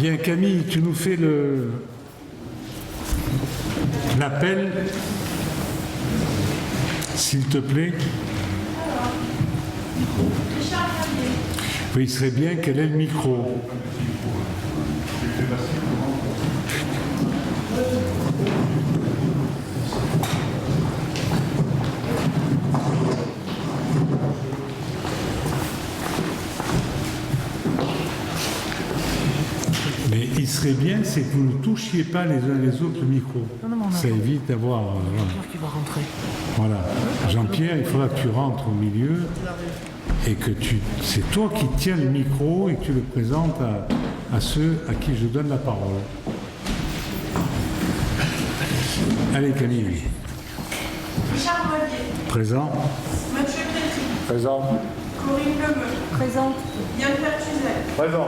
Bien, Camille, tu nous fais l'appel, s'il te plaît. Oui, il serait bien qu'elle ait le micro. Mais il serait bien, c'est que vous ne touchiez pas les uns les autres le micro. Ça évite d'avoir... Jean-Pierre qui va rentrer. Voilà. Jean-Pierre, il faudra que tu rentres au milieu et que c'est toi qui tiens le micro et que tu le présentes à ceux à qui je donne la parole. Allez, Camille. Richard Moilier. Présent. Mathieu Créty. Présent. Corinne Lemeu. Présente. Yann Pertuzel. Présent.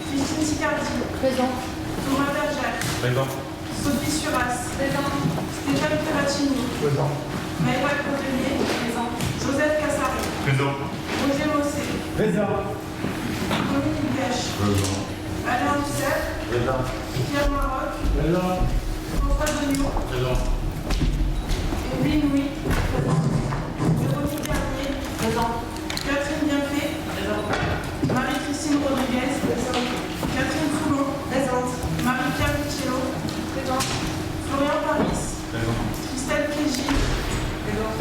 Christine Sicardi. Présente. Thomas Bergère. Présent. Sophie Suras. Présente. Stéphane Ferracini. Présent. Maëva Cordelier. Présent. Joseph Cassari. Présent. Roger Mossé. Présent. Dominique Bèche. Présent. Alain Husset. Présent. Pierre Maroc. Présent. François Degnaud. Présent. Evelyne Louis. Présent. Véronique Garnier. Présent. Catherine Bienfait. Présent. Marie-Christine Rodriguez. Présent. Catherine Foulon. Présente. Marie-Pierre Michello. Présent. Florian Paris. Présent. Christelle Kégy. Présent.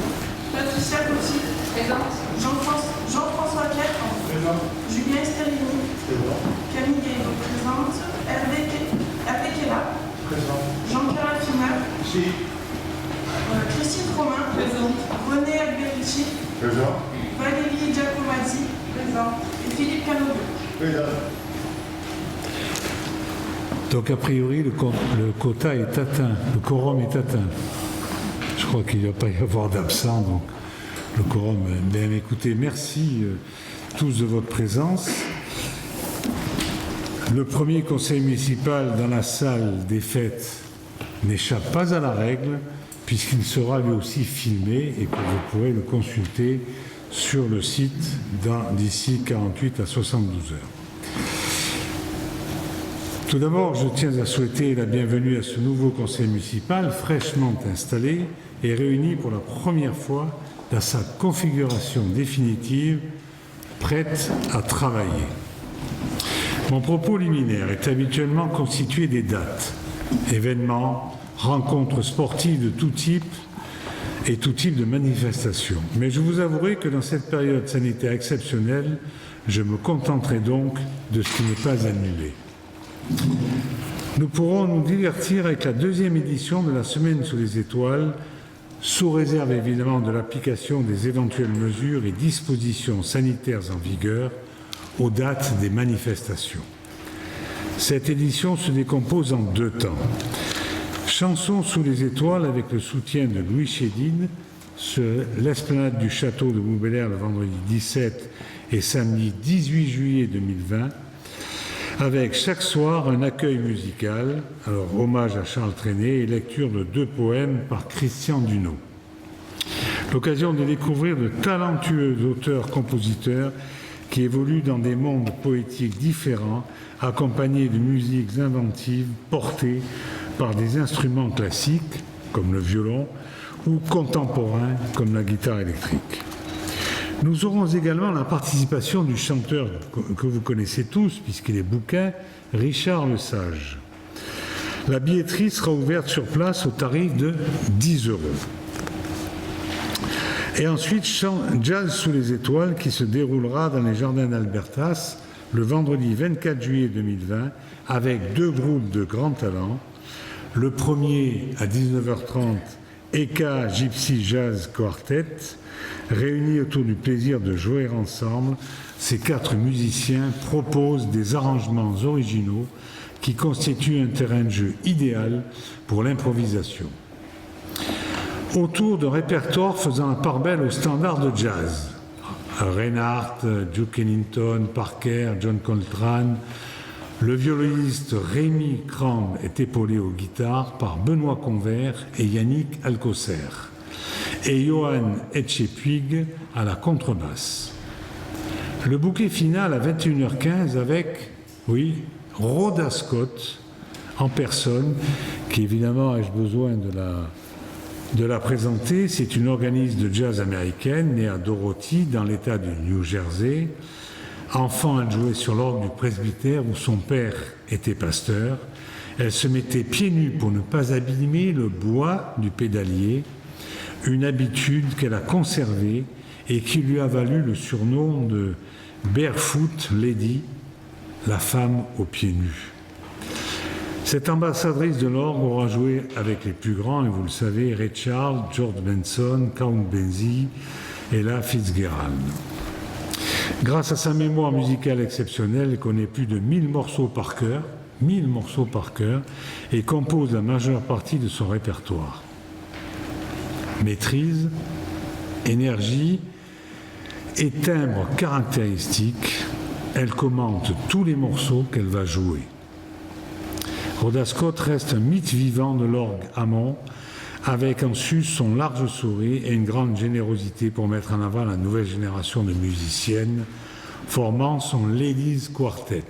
Patricia Coty. Présente. Jean-François Kepre. Présent. Julien Esterini. Présent. Camille Gaillot présente. Hervé Kella. Présent. Jean-Pierre Alfina. Si. Christine Fromin. Présente. René Alberici. Présent. Valérie Giacomazzi. Présent. Et Philippe Canodou. Présent. Donc, a priori, le quota est atteint, le quorum est atteint. Je crois qu'il ne va pas y avoir d'absent, donc le quorum. Bien, écoutez, merci tous de votre présence. Le premier conseil municipal dans la salle des fêtes n'échappe pas à la règle, puisqu'il sera lui aussi filmé et que vous pourrez le consulter sur le site d'ici 48 à 72 heures. Tout d'abord, je tiens à souhaiter la bienvenue à ce nouveau conseil municipal fraîchement installé et réuni pour la première fois dans sa configuration définitive, prête à travailler. Mon propos liminaire est habituellement constitué des dates, événements, rencontres sportives de tout type et tout type de manifestations. Mais je vous avouerai que dans cette période sanitaire exceptionnelle, je me contenterai donc de ce qui n'est pas annulé. Nous pourrons nous divertir avec la deuxième édition de la Semaine sous les étoiles, sous réserve évidemment de l'application des éventuelles mesures et dispositions sanitaires en vigueur aux dates des manifestations. Cette édition se décompose en deux temps. Chansons sous les étoiles avec le soutien de Louis Chédid sur l'esplanade du château de Montbéliard le vendredi 17 et samedi 18 juillet 2020, avec chaque soir un accueil musical, alors hommage à Charles Trenet et lecture de 2 poèmes par Christian Dunod. L'occasion de découvrir de talentueux auteurs-compositeurs qui évoluent dans des mondes poétiques différents, accompagnés de musiques inventives portées par des instruments classiques, comme le violon, ou contemporains, comme la guitare électrique. Nous aurons également la participation du chanteur que vous connaissez tous, puisqu'il est bouquin, Richard Lesage. La billetterie sera ouverte sur place au tarif de 10 €. Et ensuite, Jazz sous les étoiles qui se déroulera dans les jardins d'Albertas le vendredi 24 juillet 2020 avec 2 groupes de grands talents. Le premier à 19h30, Eka Gypsy Jazz Quartet, réunis autour du plaisir de jouer ensemble. Ces 4 musiciens proposent des arrangements originaux qui constituent un terrain de jeu idéal pour l'improvisation. Autour de répertoires faisant la part belle aux standards de jazz. Reinhardt, Duke Ellington, Parker, John Coltrane. Le violoniste Rémi Crambe est épaulé aux guitares par Benoît Convert et Yannick Alcocer. Et Johan Etchepuig à la contrebasse. Le bouquet final à 21h15 avec, oui, Rhoda Scott en personne, qui évidemment ai-je besoin de la présenter. C'est une organiste de jazz américaine née à Dorothy dans l'État du New Jersey. Enfant, elle jouait sur l'orgue du presbytère où son père était pasteur. Elle se mettait pieds nus pour ne pas abîmer le bois du pédalier, une habitude qu'elle a conservée et qui lui a valu le surnom de Barefoot Lady, la femme aux pieds nus. Cette ambassadrice de l'orgue aura joué avec les plus grands, et vous le savez, Ray Charles, George Benson, Count Basie, Ella Fitzgerald. Grâce à sa mémoire musicale exceptionnelle, elle connaît plus de 1000 morceaux par cœur, et compose la majeure partie de son répertoire. Maîtrise, énergie et timbre caractéristique, elle commente tous les morceaux qu'elle va jouer. Rhoda Scott reste un mythe vivant de l'orgue Hammond, avec en sus son large sourire et une grande générosité pour mettre en avant la nouvelle génération de musiciennes, formant son Ladies Quartet.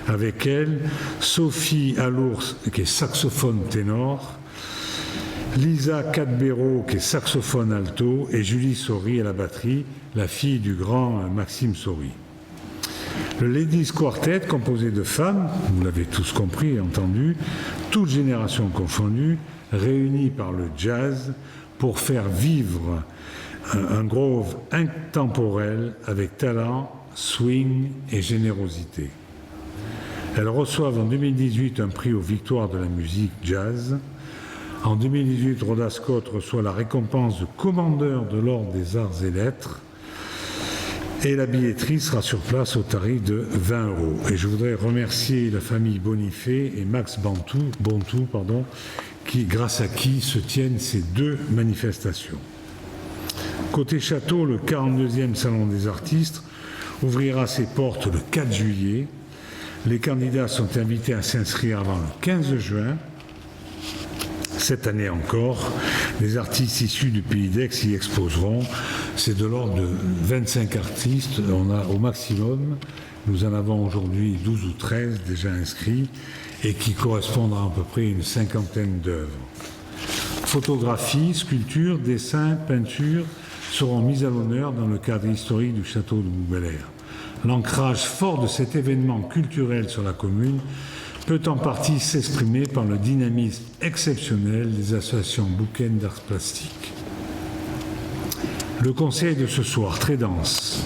Avec elle, Sophie Alours, qui est saxophone ténor, Lisa Cadbero, qui est saxophone alto, et Julie Saury à la batterie, la fille du grand Maxime Saury. Le Ladies Quartet, composé de femmes, vous l'avez tous compris et entendu, toutes générations confondues, réunies par le jazz pour faire vivre un groove intemporel avec talent, swing et générosité. Elles reçoivent en 2018 un prix aux victoires de la musique jazz. En 2018, Rhoda Scott reçoit la récompense de commandeur de l'Ordre des Arts et Lettres. Et la billetterie sera sur place au tarif de 20 €. Et je voudrais remercier la famille Bonifay et Max Bontou, grâce à qui se tiennent ces deux manifestations. Côté château, le 42e Salon des artistes ouvrira ses portes le 4 juillet. Les candidats sont invités à s'inscrire avant le 15 juin. Cette année encore, les artistes issus du Pays d'Aix y exposeront. C'est de l'ordre de 25 artistes, on a au maximum. Nous en avons aujourd'hui 12 ou 13 déjà inscrits et qui correspondent à peu près une cinquantaine d'œuvres. Photographies, sculptures, dessins, peintures seront mises à l'honneur dans le cadre historique du château de Bougbelair. L'ancrage fort de cet événement culturel sur la commune peut en partie s'exprimer par le dynamisme exceptionnel des associations bouquaines d'arts plastiques. Le conseil de ce soir, très dense,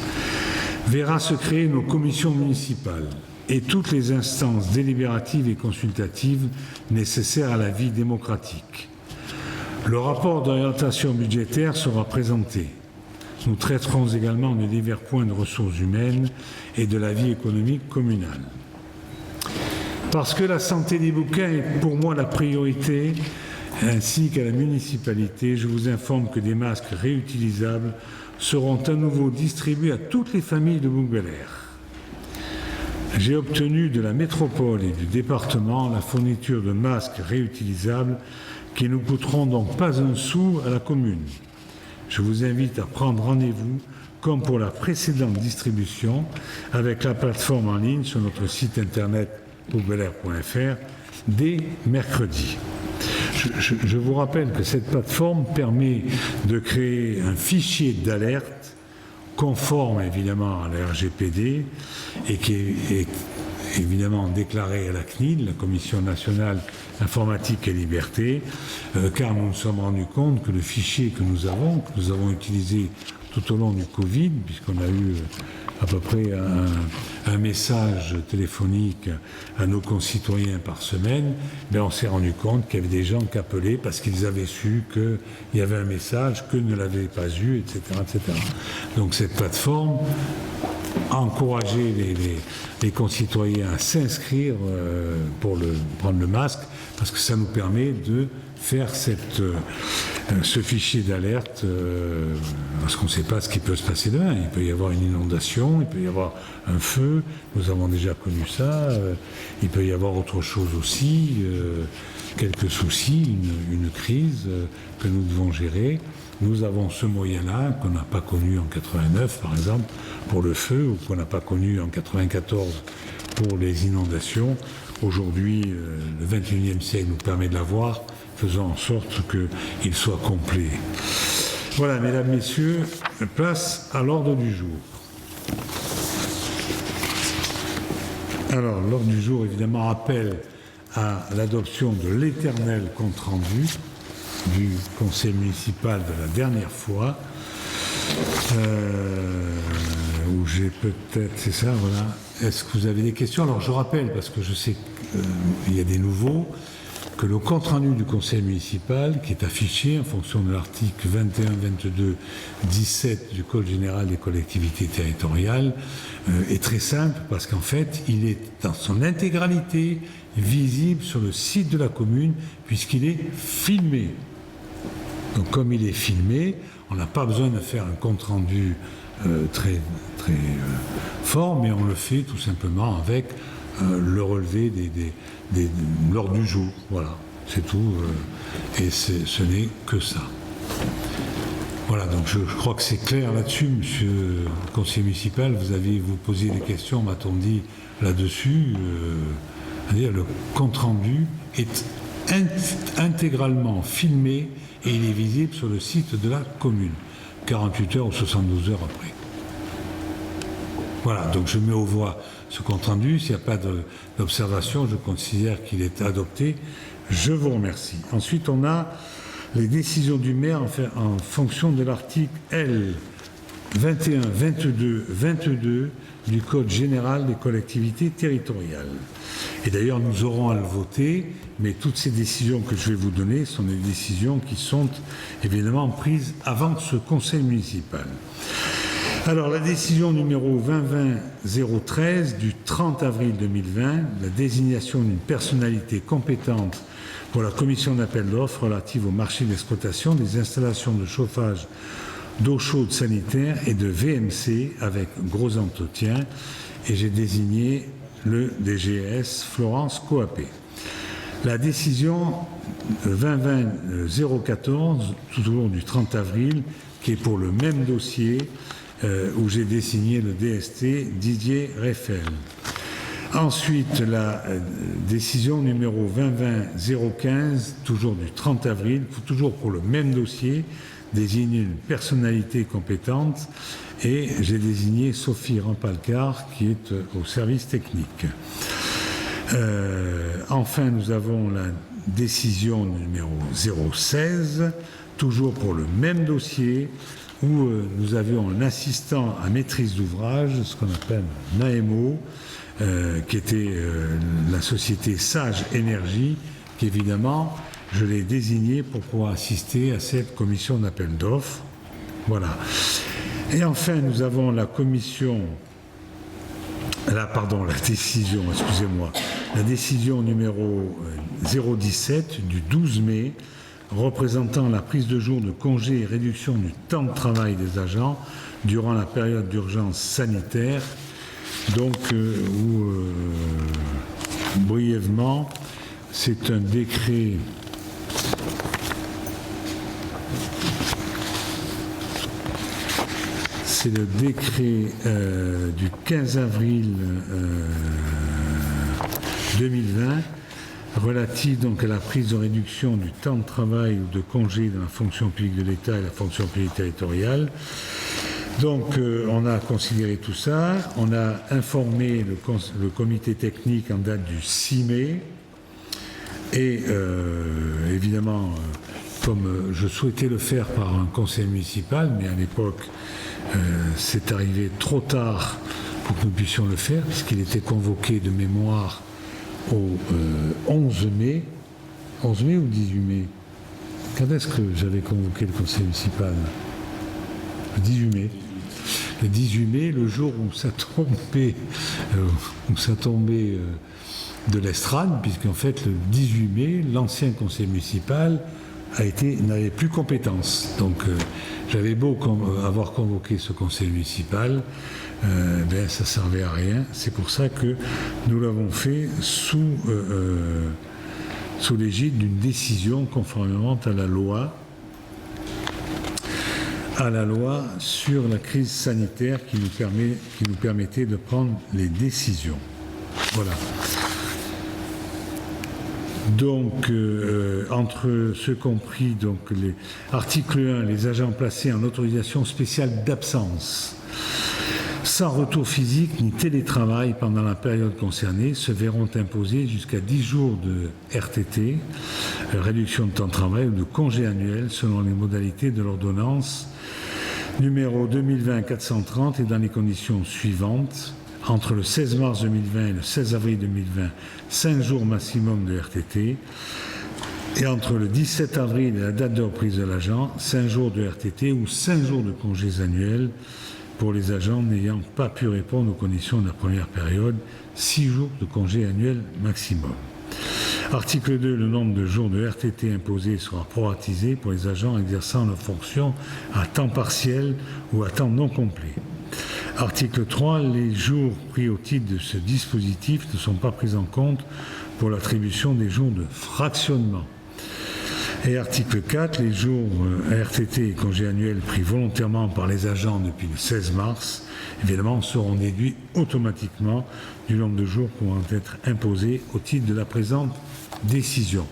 verra se créer nos commissions municipales et toutes les instances délibératives et consultatives nécessaires à la vie démocratique. Le rapport d'orientation budgétaire sera présenté. Nous traiterons également de divers points de ressources humaines et de la vie économique communale. Parce que la santé des bouquins est pour moi la priorité, ainsi qu'à la municipalité, je vous informe que des masques réutilisables seront à nouveau distribués à toutes les familles de Bougbelair. J'ai obtenu de la métropole et du département la fourniture de masques réutilisables qui ne coûteront donc pas un sou à la commune. Je vous invite à prendre rendez-vous, comme pour la précédente distribution, avec la plateforme en ligne sur notre site internet bougbelair.fr dès mercredi. Je vous rappelle que cette plateforme permet de créer un fichier d'alerte conforme évidemment à la RGPD et qui est évidemment déclaré à la CNIL, la Commission nationale informatique et liberté, car nous nous sommes rendus compte que le fichier que nous avons utilisé tout au long du Covid, puisqu'on a eu à peu près un message téléphonique à nos concitoyens par semaine, ben on s'est rendu compte qu'il y avait des gens qui appelaient parce qu'ils avaient su qu'il y avait un message, qu'eux ne l'avaient pas eu, etc., etc. Donc cette plateforme a encouragé les concitoyens à s'inscrire pour prendre le masque, parce que ça nous permet de faire ce fichier d'alerte, parce qu'on ne sait pas ce qui peut se passer demain. Il peut y avoir une inondation, il peut y avoir un feu, nous avons déjà connu ça, il peut y avoir autre chose aussi, quelques soucis, une crise que nous devons gérer. Nous avons ce moyen-là qu'on n'a pas connu en 89, par exemple, pour le feu, ou qu'on n'a pas connu en 94 pour les inondations. Aujourd'hui, le 21e siècle nous permet de l'avoir, faisant en sorte qu'il soit complet. Voilà, mesdames, messieurs, place à l'ordre du jour. Alors, l'ordre du jour, évidemment, appelle à l'adoption de l'éternel compte-rendu du conseil municipal de la dernière fois, où j'ai peut-être, c'est ça, voilà. Est-ce que vous avez des questions? Alors, je rappelle, parce que je sais qu'il y a des nouveaux, que le compte-rendu du conseil municipal, qui est affiché en fonction de l'article 21, 22, 17 du Code général des collectivités territoriales, est très simple parce qu'en fait, il est dans son intégralité visible sur le site de la commune puisqu'il est filmé. Donc comme il est filmé, on n'a pas besoin de faire un compte-rendu très fort, mais on le fait tout simplement avec le relevé de l'ordre du jour. Voilà, c'est tout. Et ce n'est que ça. Voilà, donc je crois que c'est clair là-dessus, monsieur le conseiller municipal. Vous posiez des questions, m'a-t-on dit, là-dessus. C'est-à-dire le compte-rendu est intégralement filmé et il est visible sur le site de la commune, 48 heures ou 72 heures après. Voilà, donc je mets aux voix ce compte-rendu. S'il n'y a pas d'observation, je considère qu'il est adopté. Je vous remercie. Ensuite, on a les décisions du maire en fonction de l'article L 21, 22, 22 du Code général des collectivités territoriales. Et d'ailleurs, nous aurons à le voter, mais toutes ces décisions que je vais vous donner sont des décisions qui sont évidemment prises avant ce conseil municipal. Alors, la décision numéro 2020-013 du 30 avril 2020, la désignation d'une personnalité compétente pour la commission d'appel d'offres relative au marché d'exploitation des installations de chauffage d'eau chaude sanitaire et de VMC avec gros entretien, et j'ai désigné le DGS Florence Coapé. La décision 2020-014, toujours du 30 avril, qui est pour le même dossier, où j'ai désigné le DST Didier Reffel. Ensuite, la décision numéro 2020-015, toujours du 30 avril, toujours pour le même dossier, désigner une personnalité compétente, et j'ai désigné Sophie Rampalcar qui est au service technique. Enfin, nous avons la décision numéro 016, toujours pour le même dossier, où nous avions un assistant à maîtrise d'ouvrage, ce qu'on appelle un AMO, qui était la société Sage Énergie, qui évidemment, je l'ai désigné pour pouvoir assister à cette commission d'appel d'offres. Voilà. Et enfin, nous avons la décision numéro 017 du 12 mai, représentant la prise de jour de congé et réduction du temps de travail des agents durant la période d'urgence sanitaire. Donc, brièvement, c'est un décret le décret du 15 avril 2020 relatif donc à la prise de réduction du temps de travail ou de congé dans la fonction publique de l'État et la fonction publique territoriale. Donc on a considéré tout ça, on a informé le comité technique en date du 6 mai et évidemment comme je souhaitais le faire par un conseil municipal, mais à l'époque c'est arrivé trop tard pour que nous puissions le faire, puisqu'il était convoqué de mémoire au 11 mai. 11 mai ou 18 mai? Quand est-ce que j'avais convoqué le conseil municipal? Le 18 mai. Le 18 mai, le jour où ça tombait de l'estrade, puisqu'en fait, le 18 mai, l'ancien conseil municipal n'avait plus compétence. Donc, j'avais beau avoir convoqué ce conseil municipal, ça ne servait à rien. C'est pour ça que nous l'avons fait sous l'égide d'une décision conformément à la loi sur la crise sanitaire qui nous permettait de prendre les décisions. Voilà. Donc, entre ceux compris, donc les article 1, les agents placés en autorisation spéciale d'absence, sans retour physique ni télétravail pendant la période concernée, se verront imposer jusqu'à 10 jours de RTT, réduction de temps de travail ou de congé annuel selon les modalités de l'ordonnance numéro 2020-430 et dans les conditions suivantes. Entre le 16 mars 2020 et le 16 avril 2020, 5 jours maximum de RTT. Et entre le 17 avril et la date de reprise de l'agent, 5 jours de RTT ou 5 jours de congés annuels pour les agents n'ayant pas pu répondre aux conditions de la première période, 6 jours de congés annuels maximum. Article 2, le nombre de jours de RTT imposés sera proratisé pour les agents exerçant leurs fonctions à temps partiel ou à temps non complet. Article 3, les jours pris au titre de ce dispositif ne sont pas pris en compte pour l'attribution des jours de fractionnement. Et article 4, les jours RTT et congés annuels pris volontairement par les agents depuis le 16 mars, évidemment, seront déduits automatiquement du nombre de jours pouvant être imposés au titre de la présente décision.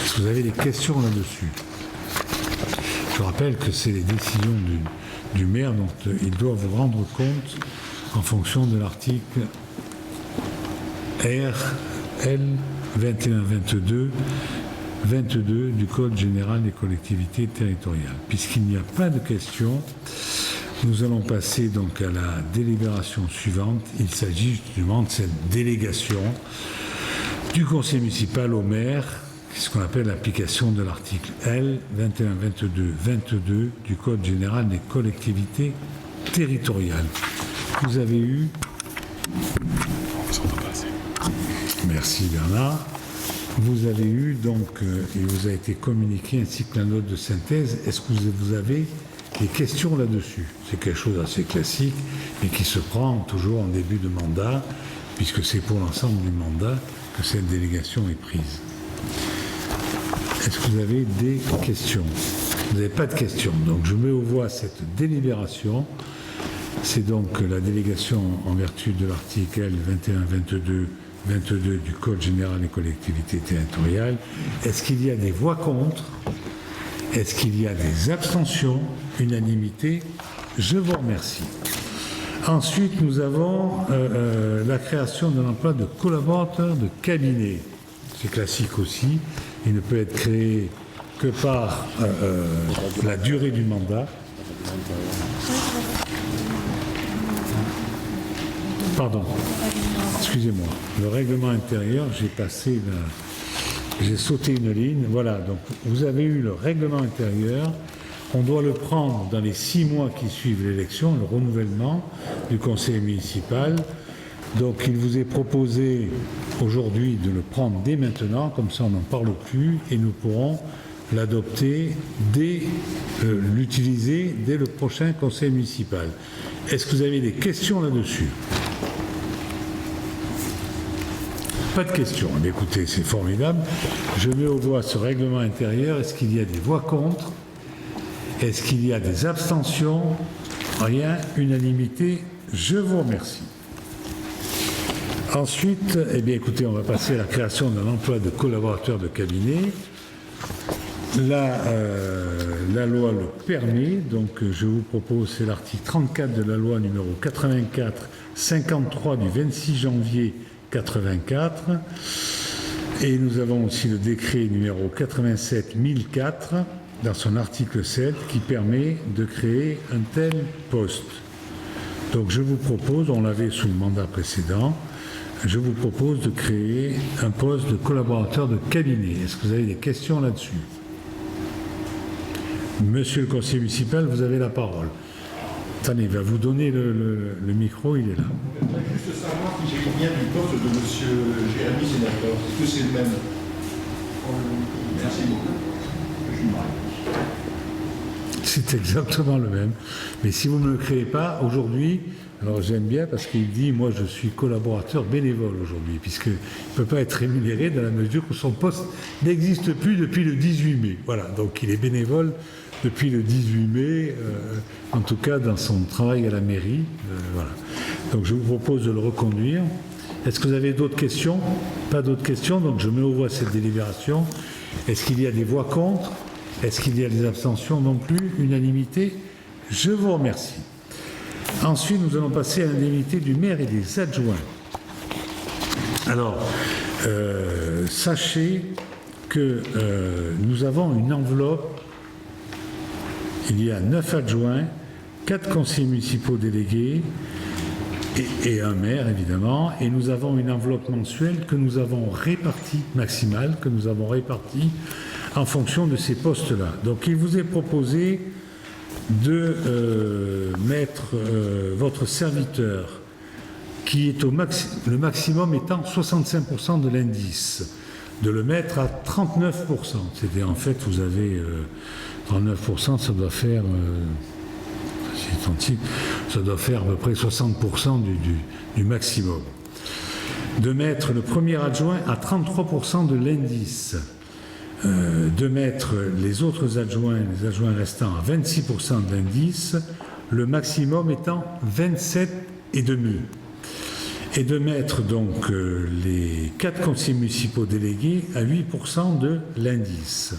Est-ce que vous avez des questions là-dessus? Je rappelle que c'est les décisions du maire dont il doit vous rendre compte en fonction de l'article RL 2122 du Code général des collectivités territoriales. Puisqu'il n'y a pas de questions, nous allons passer donc à la délibération suivante. Il s'agit justement de cette délégation du conseil municipal au maire, ce qu'on appelle l'application de l'article L 2122-22 du Code général des collectivités territoriales. Vous avez eu... Merci Bernard. Vous avez eu donc, il vous a été communiqué ainsi que la note de synthèse. Est-ce que vous avez des questions là-dessus? C'est quelque chose d'assez classique et qui se prend toujours en début de mandat, puisque c'est pour l'ensemble du mandat que cette délégation est prise. Est-ce que vous avez des questions? Vous n'avez pas de questions. Donc je mets aux voix cette délibération. C'est donc la délégation en vertu de l'article L 2122 du Code général des collectivités territoriales. Est-ce qu'il y a des voix contre? Est-ce qu'il y a des abstentions? Unanimité? Je vous remercie. Ensuite, nous avons la création d'un emploi de collaborateur de cabinet. C'est classique aussi. Il ne peut être créé que par la durée du mandat. Pardon, excusez-moi. Le règlement intérieur, j'ai sauté une ligne. Voilà, donc vous avez eu le règlement intérieur. On doit le prendre dans les 6 mois qui suivent l'élection, le renouvellement du conseil municipal. Donc il vous est proposé aujourd'hui de le prendre dès maintenant, comme ça on n'en parle plus, et nous pourrons l'adopter l'utiliser dès le prochain conseil municipal. Est-ce que vous avez des questions là-dessus? Pas de questions. Eh bien, écoutez, c'est formidable. Je mets aux voix ce règlement intérieur. Est-ce qu'il y a des voix contre? Est-ce qu'il y a des abstentions? Rien. Unanimité. Je vous remercie. Ensuite, eh bien, écoutez, on va passer à la création d'un emploi de collaborateur de cabinet. La loi le permet, donc je vous propose, c'est l'article 34 de la loi numéro 84-53 du 26 janvier 84. Et nous avons aussi le décret numéro 87-1004 dans son article 7 qui permet de créer un tel poste. Donc je vous propose, on l'avait sous le mandat précédent, je vous propose de créer un poste de collaborateur de cabinet. Est-ce que vous avez des questions là-dessus? Monsieur le conseiller municipal, vous avez la parole. Attendez, il va vous donner le micro, il est là. Je voudrais juste savoir si j'ai bien du poste de monsieur Jérémy Sénateur. Est-ce que c'est le même? Merci beaucoup. Je me réponds. C'est exactement le même. Mais si vous ne le créez pas, aujourd'hui, alors j'aime bien parce qu'il dit, moi je suis collaborateur bénévole aujourd'hui, puisqu'il ne peut pas être rémunéré dans la mesure où son poste n'existe plus depuis le 18 mai. Voilà, donc il est bénévole depuis le 18 mai, en tout cas dans son travail à la mairie. Voilà. Donc je vous propose de le reconduire Est-ce que vous avez d'autres questions? Pas d'autres questions, donc je mets aux voix cette délibération. Est-ce qu'il y a des voix contre? Est-ce qu'il y a des abstentions non plus? Unanimité? Je vous remercie. Ensuite, nous allons passer à l'indemnité du maire et des adjoints. Alors, sachez que nous avons une enveloppe. Il y a 9 adjoints, 4 conseillers municipaux délégués et un maire, évidemment. Et nous avons une enveloppe mensuelle que nous avons répartie, maximale, que nous avons répartie en fonction de ces postes-là. Donc, il vous est proposé de mettre votre serviteur, qui est le maximum étant 65% de l'indice, de le mettre à 39%. C'est-à-dire, en fait, vous avez 39%, ça doit faire, ça doit faire à peu près 60% du maximum. De mettre le premier adjoint à 33% de l'indice. De mettre les autres adjoints, les adjoints restants à 26% de l'indice, le maximum étant 27,5%. Et de mettre donc les 4 conseillers municipaux délégués à 8% de l'indice.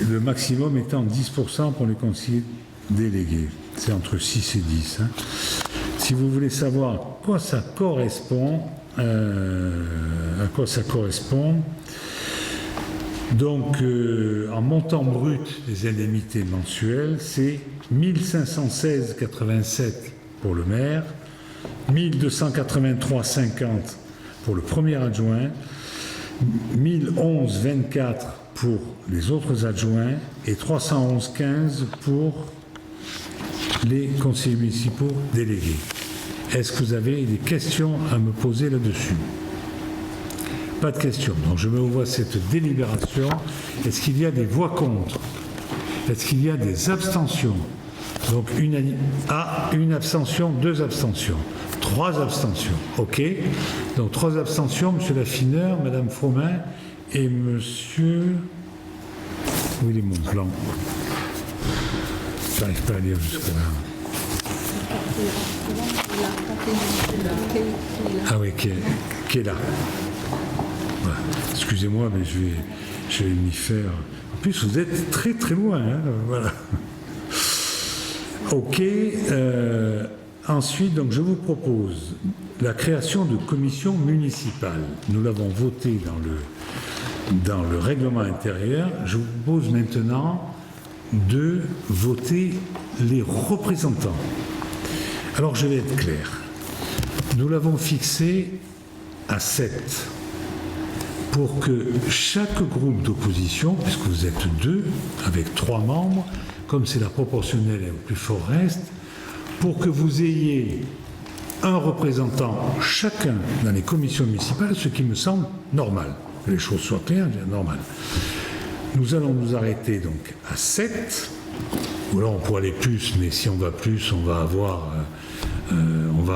Le maximum étant 10% pour les conseillers délégués. C'est entre 6 et 10. Hein. Si vous voulez savoir à quoi ça correspond, donc, en montant brut des indemnités mensuelles, c'est 1516,87 pour le maire, 1283,50 pour le premier adjoint, 1011,24 pour les autres adjoints et 311,15 pour les conseillers municipaux délégués. Est-ce que vous avez des questions à me poser là-dessus? Pas de questions. Donc je mets au voie cette délibération. Est-ce qu'il y a des voix contre? Est-ce qu'il y a des abstentions? Donc une abstention, 2 abstentions, 3 abstentions. OK. Donc 3 abstentions, Monsieur Laffineur, Madame Froment et Monsieur... Où il est mon plan? Je n'arrive pas à lire jusque-là. Ah oui, qui est là. Voilà. Excusez-moi, mais je vais m'y faire. En plus, vous êtes très très loin. Hein, voilà. OK. Ensuite, donc, je vous propose la création de commissions municipales. Nous l'avons voté dans le règlement intérieur. Je vous propose maintenant de voter les représentants. Alors, je vais être clair. Nous l'avons fixé à 7 pour que chaque groupe d'opposition, puisque vous êtes 2, avec 3 membres, comme c'est la proportionnelle et au plus fort reste, pour que vous ayez un représentant chacun dans les commissions municipales, ce qui me semble normal. Que les choses soient claires, normal. Nous allons nous arrêter donc à 7, ou alors on pourrait aller plus, mais si on va plus, on va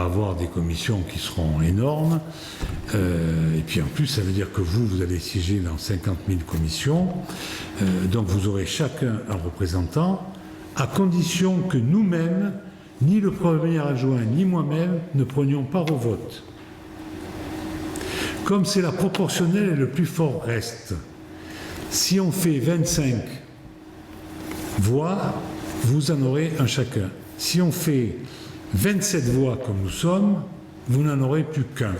avoir des commissions qui seront énormes. Et puis en plus, ça veut dire que vous allez siéger dans 50 000 commissions. Donc vous aurez chacun un représentant, à condition que nous-mêmes, ni le premier adjoint, ni moi-même, ne prenions part au vote. Comme c'est la proportionnelle et le plus fort reste, si on fait 25 voix, vous en aurez un chacun. Si on fait 27 voix comme nous sommes, vous n'en aurez plus qu'un.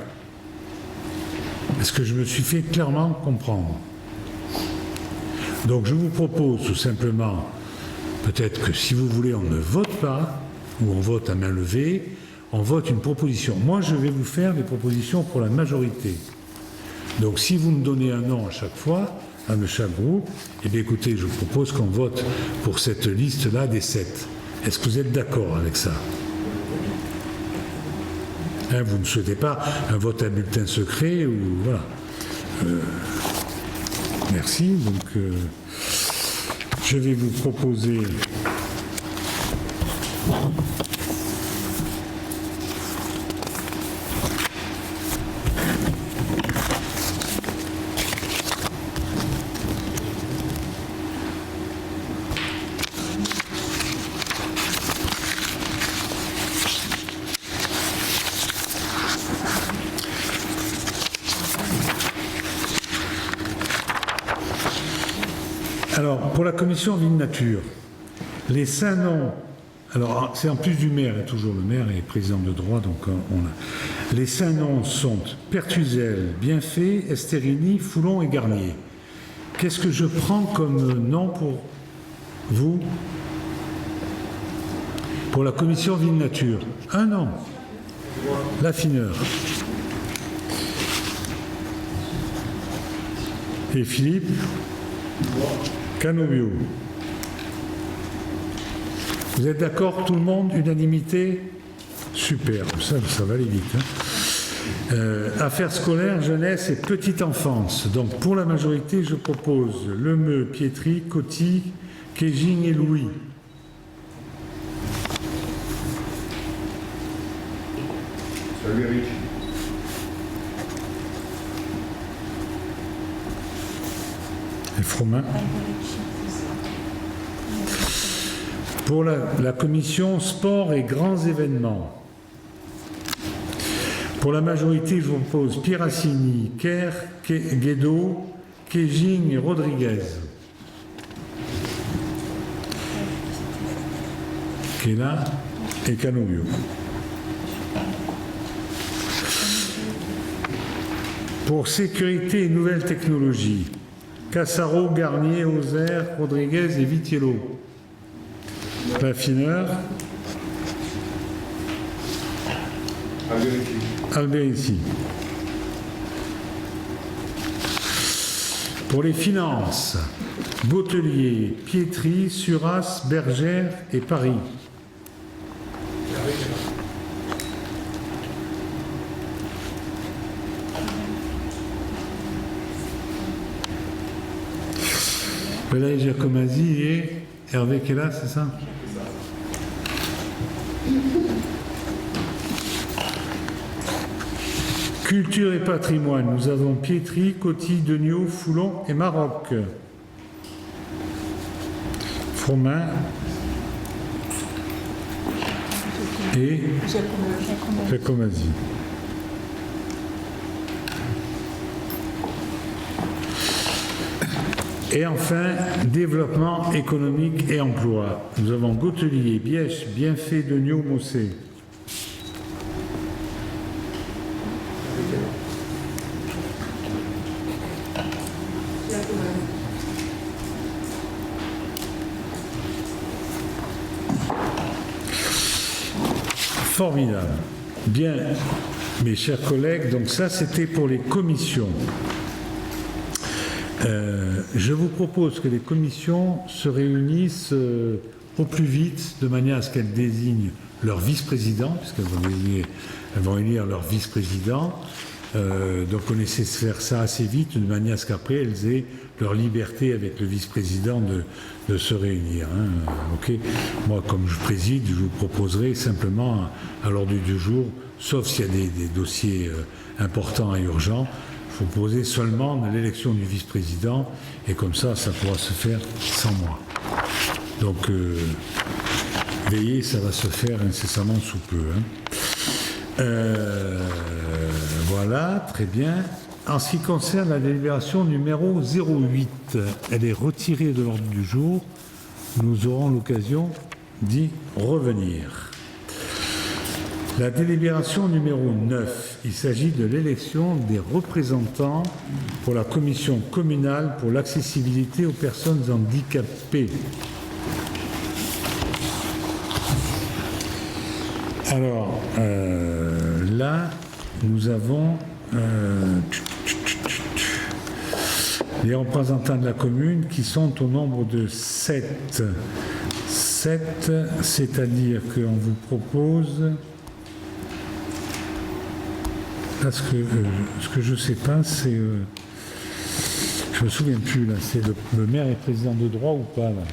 Est-ce que je me suis fait clairement comprendre? Donc je vous propose tout simplement, peut-être que si vous voulez, on ne vote pas, ou on vote à main levée, on vote une proposition. Moi, je vais vous faire des propositions pour la majorité. Donc si vous me donnez un nom à chaque fois, un de chaque groupe, eh bien écoutez, je vous propose qu'on vote pour cette liste-là des 7. Est-ce que vous êtes d'accord avec ça? Hein, vous ne souhaitez pas un vote à bulletin secret ou voilà. Merci. Donc, je vais vous proposer pour la commission Vie de Nature, les 5 noms, alors c'est en plus du maire, et toujours le maire est président de droit, donc on a. Les 5 noms sont Pertuzel, Bienfait, Esterini, Foulon et Garnier. Qu'est-ce que je prends comme nom pour vous? Pour la commission Vie de Nature, un nom. L'affineur. Et Philippe Canobio. Vous êtes d'accord, tout le monde? Unanimité? Super, ça va aller vite. Affaires scolaires, jeunesse et petite enfance. Donc pour la majorité, je propose Lemeu, Pietri, Coty, Kéjing et Louis. Salut Eric. Et Froment. Pour la commission sport et grands événements. Pour la majorité, je vous propose Pieracini, Kerr, Guédo, Kéjing et Rodriguez. Kéla et Canobio. Pour sécurité et nouvelles technologies, Cassaro, Garnier, Auzer, Rodriguez et Vitiello. L'affineur, Alberici. Pour les finances, Bottelier, Pietri, Suras, Bergère et Paris. Belaï Giacomazi et Hervé Kella, c'est ça? Culture et patrimoine, nous avons Pietri, Coty, Degnaud, Foulon et Maroc. Froment et Giacomazi. Et enfin, développement économique et emploi. Nous avons Gautelier, Bièche, Bienfait, Degnaud, Mossé. Formidable. Bien, mes chers collègues, donc ça c'était pour les commissions. Je vous propose que les commissions se réunissent au plus vite, de manière à ce qu'elles désignent leur vice-président, puisqu'elles vont élire leur vice-président. Donc on essaie de faire ça assez vite, de manière à ce qu'après elles aient leur liberté avec le vice-président de se réunir. Hein. Okay. Moi, comme je préside, je vous proposerai simplement à l'ordre du jour, sauf s'il y a des dossiers importants et urgents, vous posez seulement l'élection du vice-président, et comme ça pourra se faire sans moi. Donc, veillez, ça va se faire incessamment sous peu. Hein. Voilà, très bien. En ce qui concerne la délibération numéro 08, elle est retirée de l'ordre du jour. Nous aurons l'occasion d'y revenir. La délibération numéro 9, il s'agit de l'élection des représentants pour la commission communale pour l'accessibilité aux personnes handicapées. Alors, là, nous avons les représentants de la commune qui sont au nombre de 7. 7, c'est-à-dire qu'on vous propose... Parce que ce que je ne sais pas, c'est... je me souviens plus, là. C'est le maire est président de droit ou pas, là?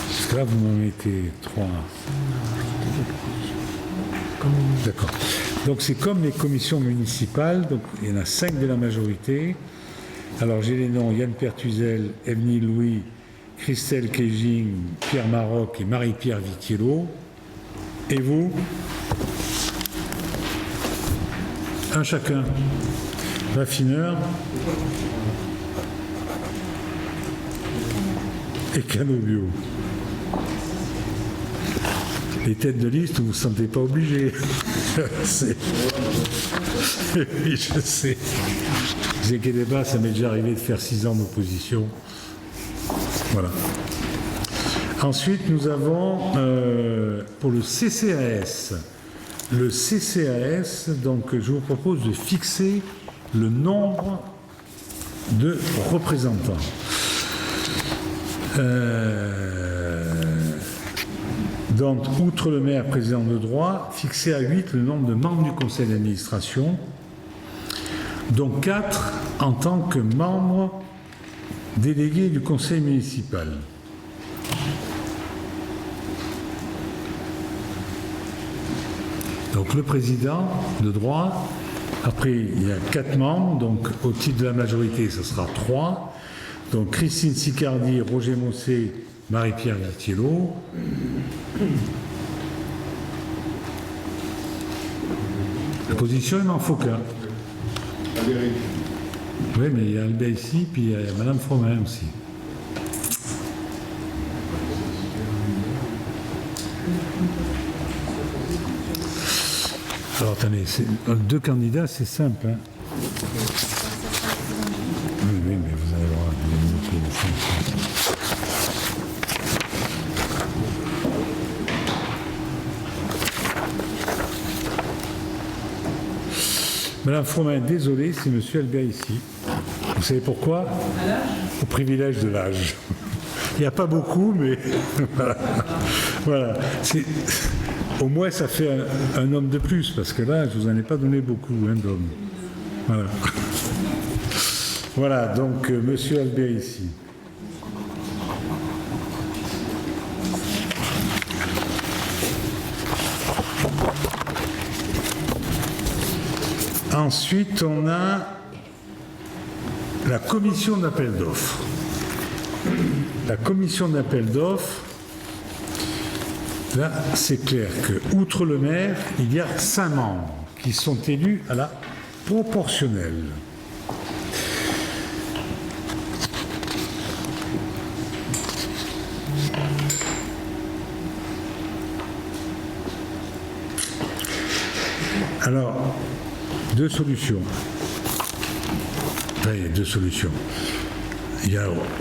Parce que là, vous m'en mettez 3. D'accord. Donc, c'est comme les commissions municipales. Donc, il y en a 5 de la majorité. Alors, j'ai les noms Yann Pertuzel, Evny Louis, Christelle Kéjing, Pierre Maroc et Marie-Pierre Vitiello. Et vous? Un chacun. Raffineur. Et Canobio. Les têtes de liste, vous ne vous sentez pas obligé. Oui, je sais. Ne vous inquiétez pas, ça m'est déjà arrivé de faire 6 ans d'opposition. Voilà. Ensuite, nous avons pour le CCAS. Le CCAS, donc je vous propose de fixer le nombre de représentants. Donc, outre le maire président de droit, fixer à 8 le nombre de membres du conseil d'administration, dont 4 en tant que membres délégués du conseil municipal. Donc le président de droit, après il y a 4 membres, donc au titre de la majorité, ce sera 3. Donc Christine Sicardi, Roger Mossé, Marie-Pierre Gattiello. L'opposition, il m'en faut qu'un. Oui, mais il y a Albert ici, puis il y a Madame Froment aussi. Alors attendez, 2 candidats, c'est simple. Hein. Oui, mais vous allez voir. Madame Froment, désolé, c'est Monsieur Albert ici. Vous savez pourquoi? Au privilège de l'âge. Il n'y a pas beaucoup, mais voilà. Voilà. Au moins, ça fait un homme de plus, parce que là, je ne vous en ai pas donné beaucoup d'hommes. Voilà. Voilà, donc, Monsieur Albert ici. Ensuite, on a la commission d'appel d'offres. La commission d'appel d'offres, là, c'est clair que, outre le maire, il y a 5 membres qui sont élus à la proportionnelle. Alors, 2 solutions. Enfin, il y a 2 solutions.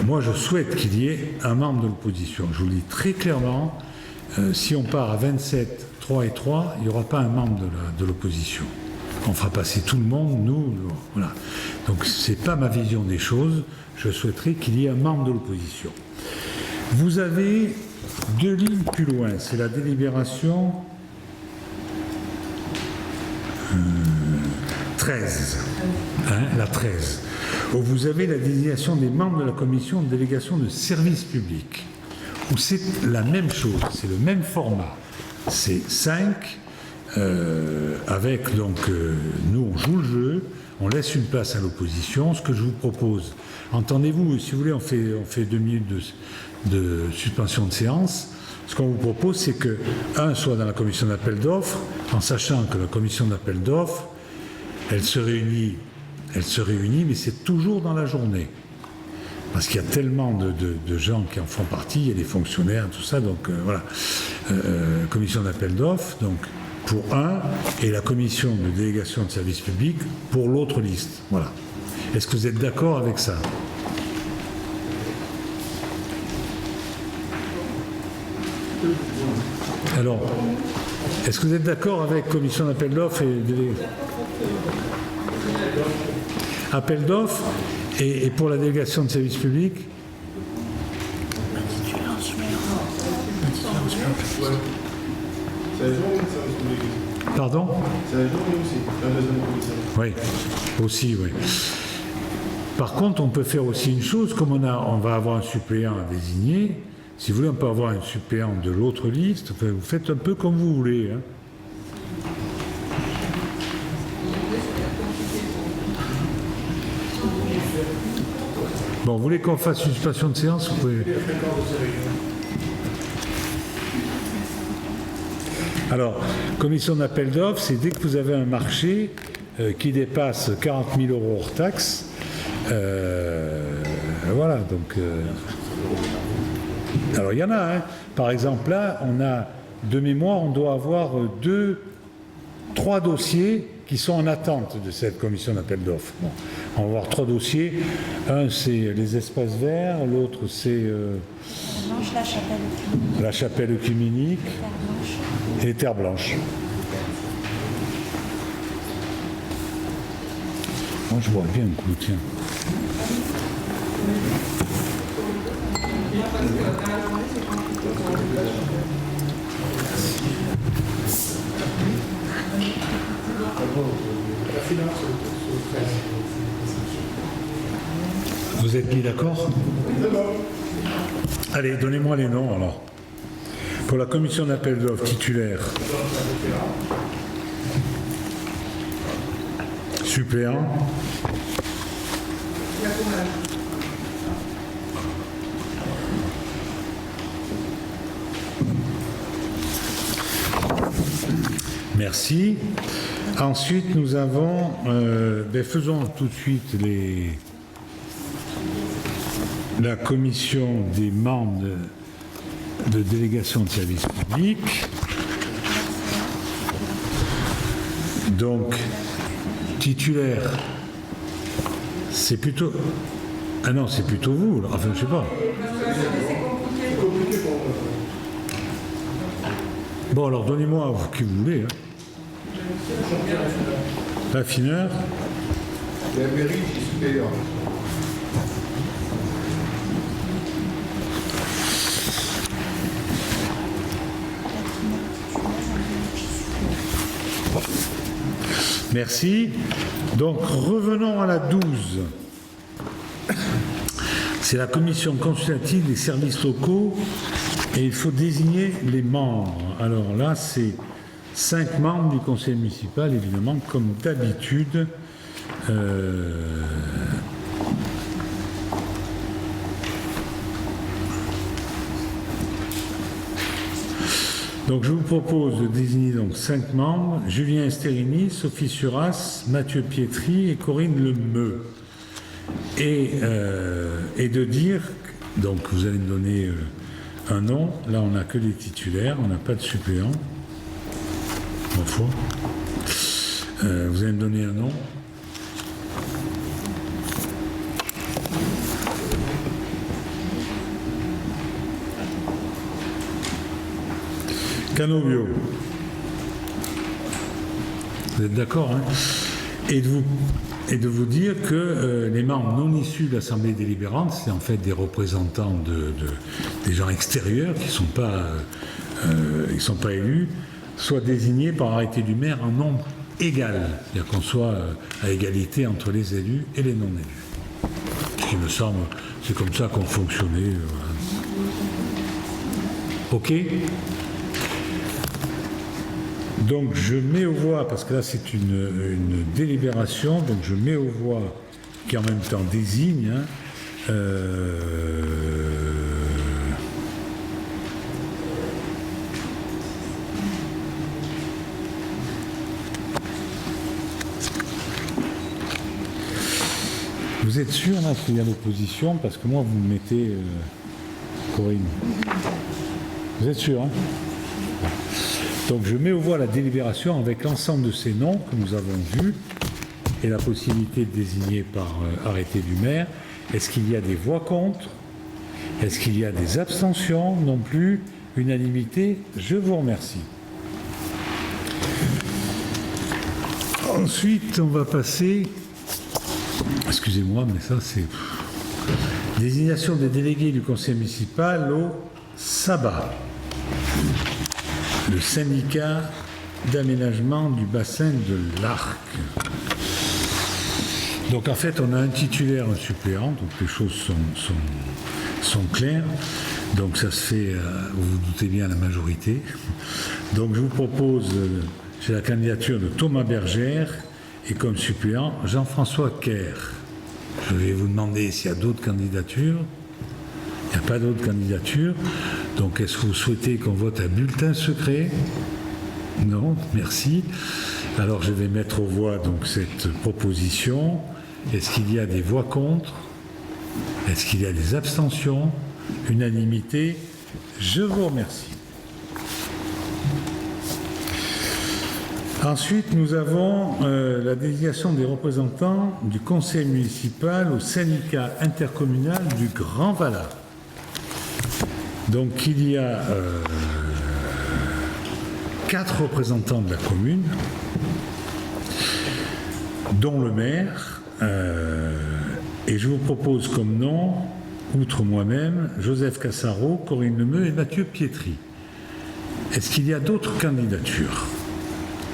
Moi, je souhaite qu'il y ait un membre de l'opposition. Je vous le dis très clairement, si on part à 27, 3 et 3, il n'y aura pas un membre de l'opposition. On fera passer tout le monde, nous, voilà. Donc, ce n'est pas ma vision des choses. Je souhaiterais qu'il y ait un membre de l'opposition. Vous avez 2 lignes plus loin. C'est la délibération 13. Hein, la 13. Où vous avez la désignation des membres de la commission de délégation de service public. Où c'est la même chose, c'est le même format. C'est 5, avec donc, nous on joue le jeu, on laisse une place à l'opposition. Ce que je vous propose, entendez-vous, si vous voulez, on fait 2 minutes de suspension de séance. Ce qu'on vous propose, c'est que, soit dans la commission d'appel d'offres, en sachant que la commission d'appel d'offres, elle se réunit, mais c'est toujours dans la journée. Parce qu'il y a tellement de gens qui en font partie, il y a des fonctionnaires, tout ça, donc voilà. Commission d'appel d'offres, donc pour un, et la commission de délégation de service public pour l'autre liste. Voilà. Est-ce que vous êtes d'accord avec ça? Alors, est-ce que vous êtes d'accord avec commission d'appel d'offres et appel d'offres et pour la délégation de service public? Pardon? Oui, aussi, oui. Par contre, on peut faire aussi une chose, comme on va avoir un suppléant à désigner. Si vous voulez, on peut avoir un suppléant de l'autre liste. Enfin, vous faites un peu comme vous voulez. Hein. Bon, vous voulez qu'on fasse une suspension de séance? Vous pouvez... Alors, commission d'appel d'offres, c'est dès que vous avez un marché, qui dépasse 40 000 € hors taxe. Voilà, donc... alors il y en a, hein. Par exemple là, on a, de mémoire, on doit avoir 3 dossiers qui sont en attente de cette commission d'appel d'offres. Bon, on va avoir 3 dossiers. Un, c'est les espaces verts, l'autre, c'est la chapelle œcuménique et les terres blanches. Moi, je bois bien un coup, tiens. Vous êtes mis d'accord? Allez, donnez-moi les noms alors. Pour la commission d'appel d'offres titulaire. Suppléant. Merci. Ensuite, nous avons, faisons tout de suite la commission des membres de délégation de service public. Donc, titulaire, c'est plutôt... Ah non, c'est plutôt vous, là. Enfin, je sais pas. Bon, alors donnez-moi qui vous voulez. Hein. L'affineur. La mairie qui est supérieure. Merci. Donc, revenons à la 12. C'est la commission consultative des services locaux et il faut désigner les membres. Alors là, c'est 5 membres du conseil municipal, évidemment, comme d'habitude. Donc je vous propose de désigner donc 5 membres, Julien Esterini, Sophie Suras, Mathieu Pietri et Corinne Lemeu. Et de dire, donc vous allez me donner un nom, là on n'a que des titulaires, on n'a pas de suppléants. Ma foi. Vous allez me donner un nom. Canovio. Vous êtes d'accord, hein? Et de vous dire que les membres non issus de l'Assemblée délibérante, c'est en fait des représentants des gens extérieurs qui ne sont pas élus, soient désignés par arrêté du maire en nombre égal. C'est-à-dire qu'on soit à égalité entre les élus et les non-élus. Ce qui me semble, c'est comme ça qu'on fonctionnait. Voilà. OK? Donc je mets aux voix, parce que là c'est une délibération, donc je mets aux voix qui en même temps désigne. Hein, Vous êtes sûr là qu'il y a l'opposition? Parce que moi vous me mettez Corinne. Vous êtes sûr, hein? Donc je mets aux voix la délibération avec l'ensemble de ces noms que nous avons vus et la possibilité de désigner par arrêté du maire. Est-ce qu'il y a des voix contre? Est-ce qu'il y a des abstentions? Non plus. Unanimité? Je vous remercie. Ensuite, on va passer... Excusez-moi, mais ça c'est... Désignation des délégués du conseil municipal au SABA. Le syndicat d'aménagement du bassin de l'Arc. Donc en fait, on a un titulaire, un suppléant, donc les choses sont claires. Donc ça se fait, vous vous doutez bien, à la majorité. Donc je vous propose, j'ai la candidature de Thomas Bergère et comme suppléant, Jean-François Kerr. Je vais vous demander s'il y a d'autres candidatures. Il n'y a pas d'autres candidatures. Donc, est-ce que vous souhaitez qu'on vote à bulletin secret? Non, merci. Alors je vais mettre aux voix donc cette proposition. Est-ce qu'il y a des voix contre? Est-ce qu'il y a des abstentions? Unanimité? Je vous remercie. Ensuite, nous avons la désignation des représentants du conseil municipal au syndicat intercommunal du Grand Vallat. Donc il y a 4 représentants de la commune, dont le maire, et je vous propose comme nom, outre moi-même, Joseph Cassaro, Corinne Lemeu et Mathieu Pietri. Est-ce qu'il y a d'autres candidatures?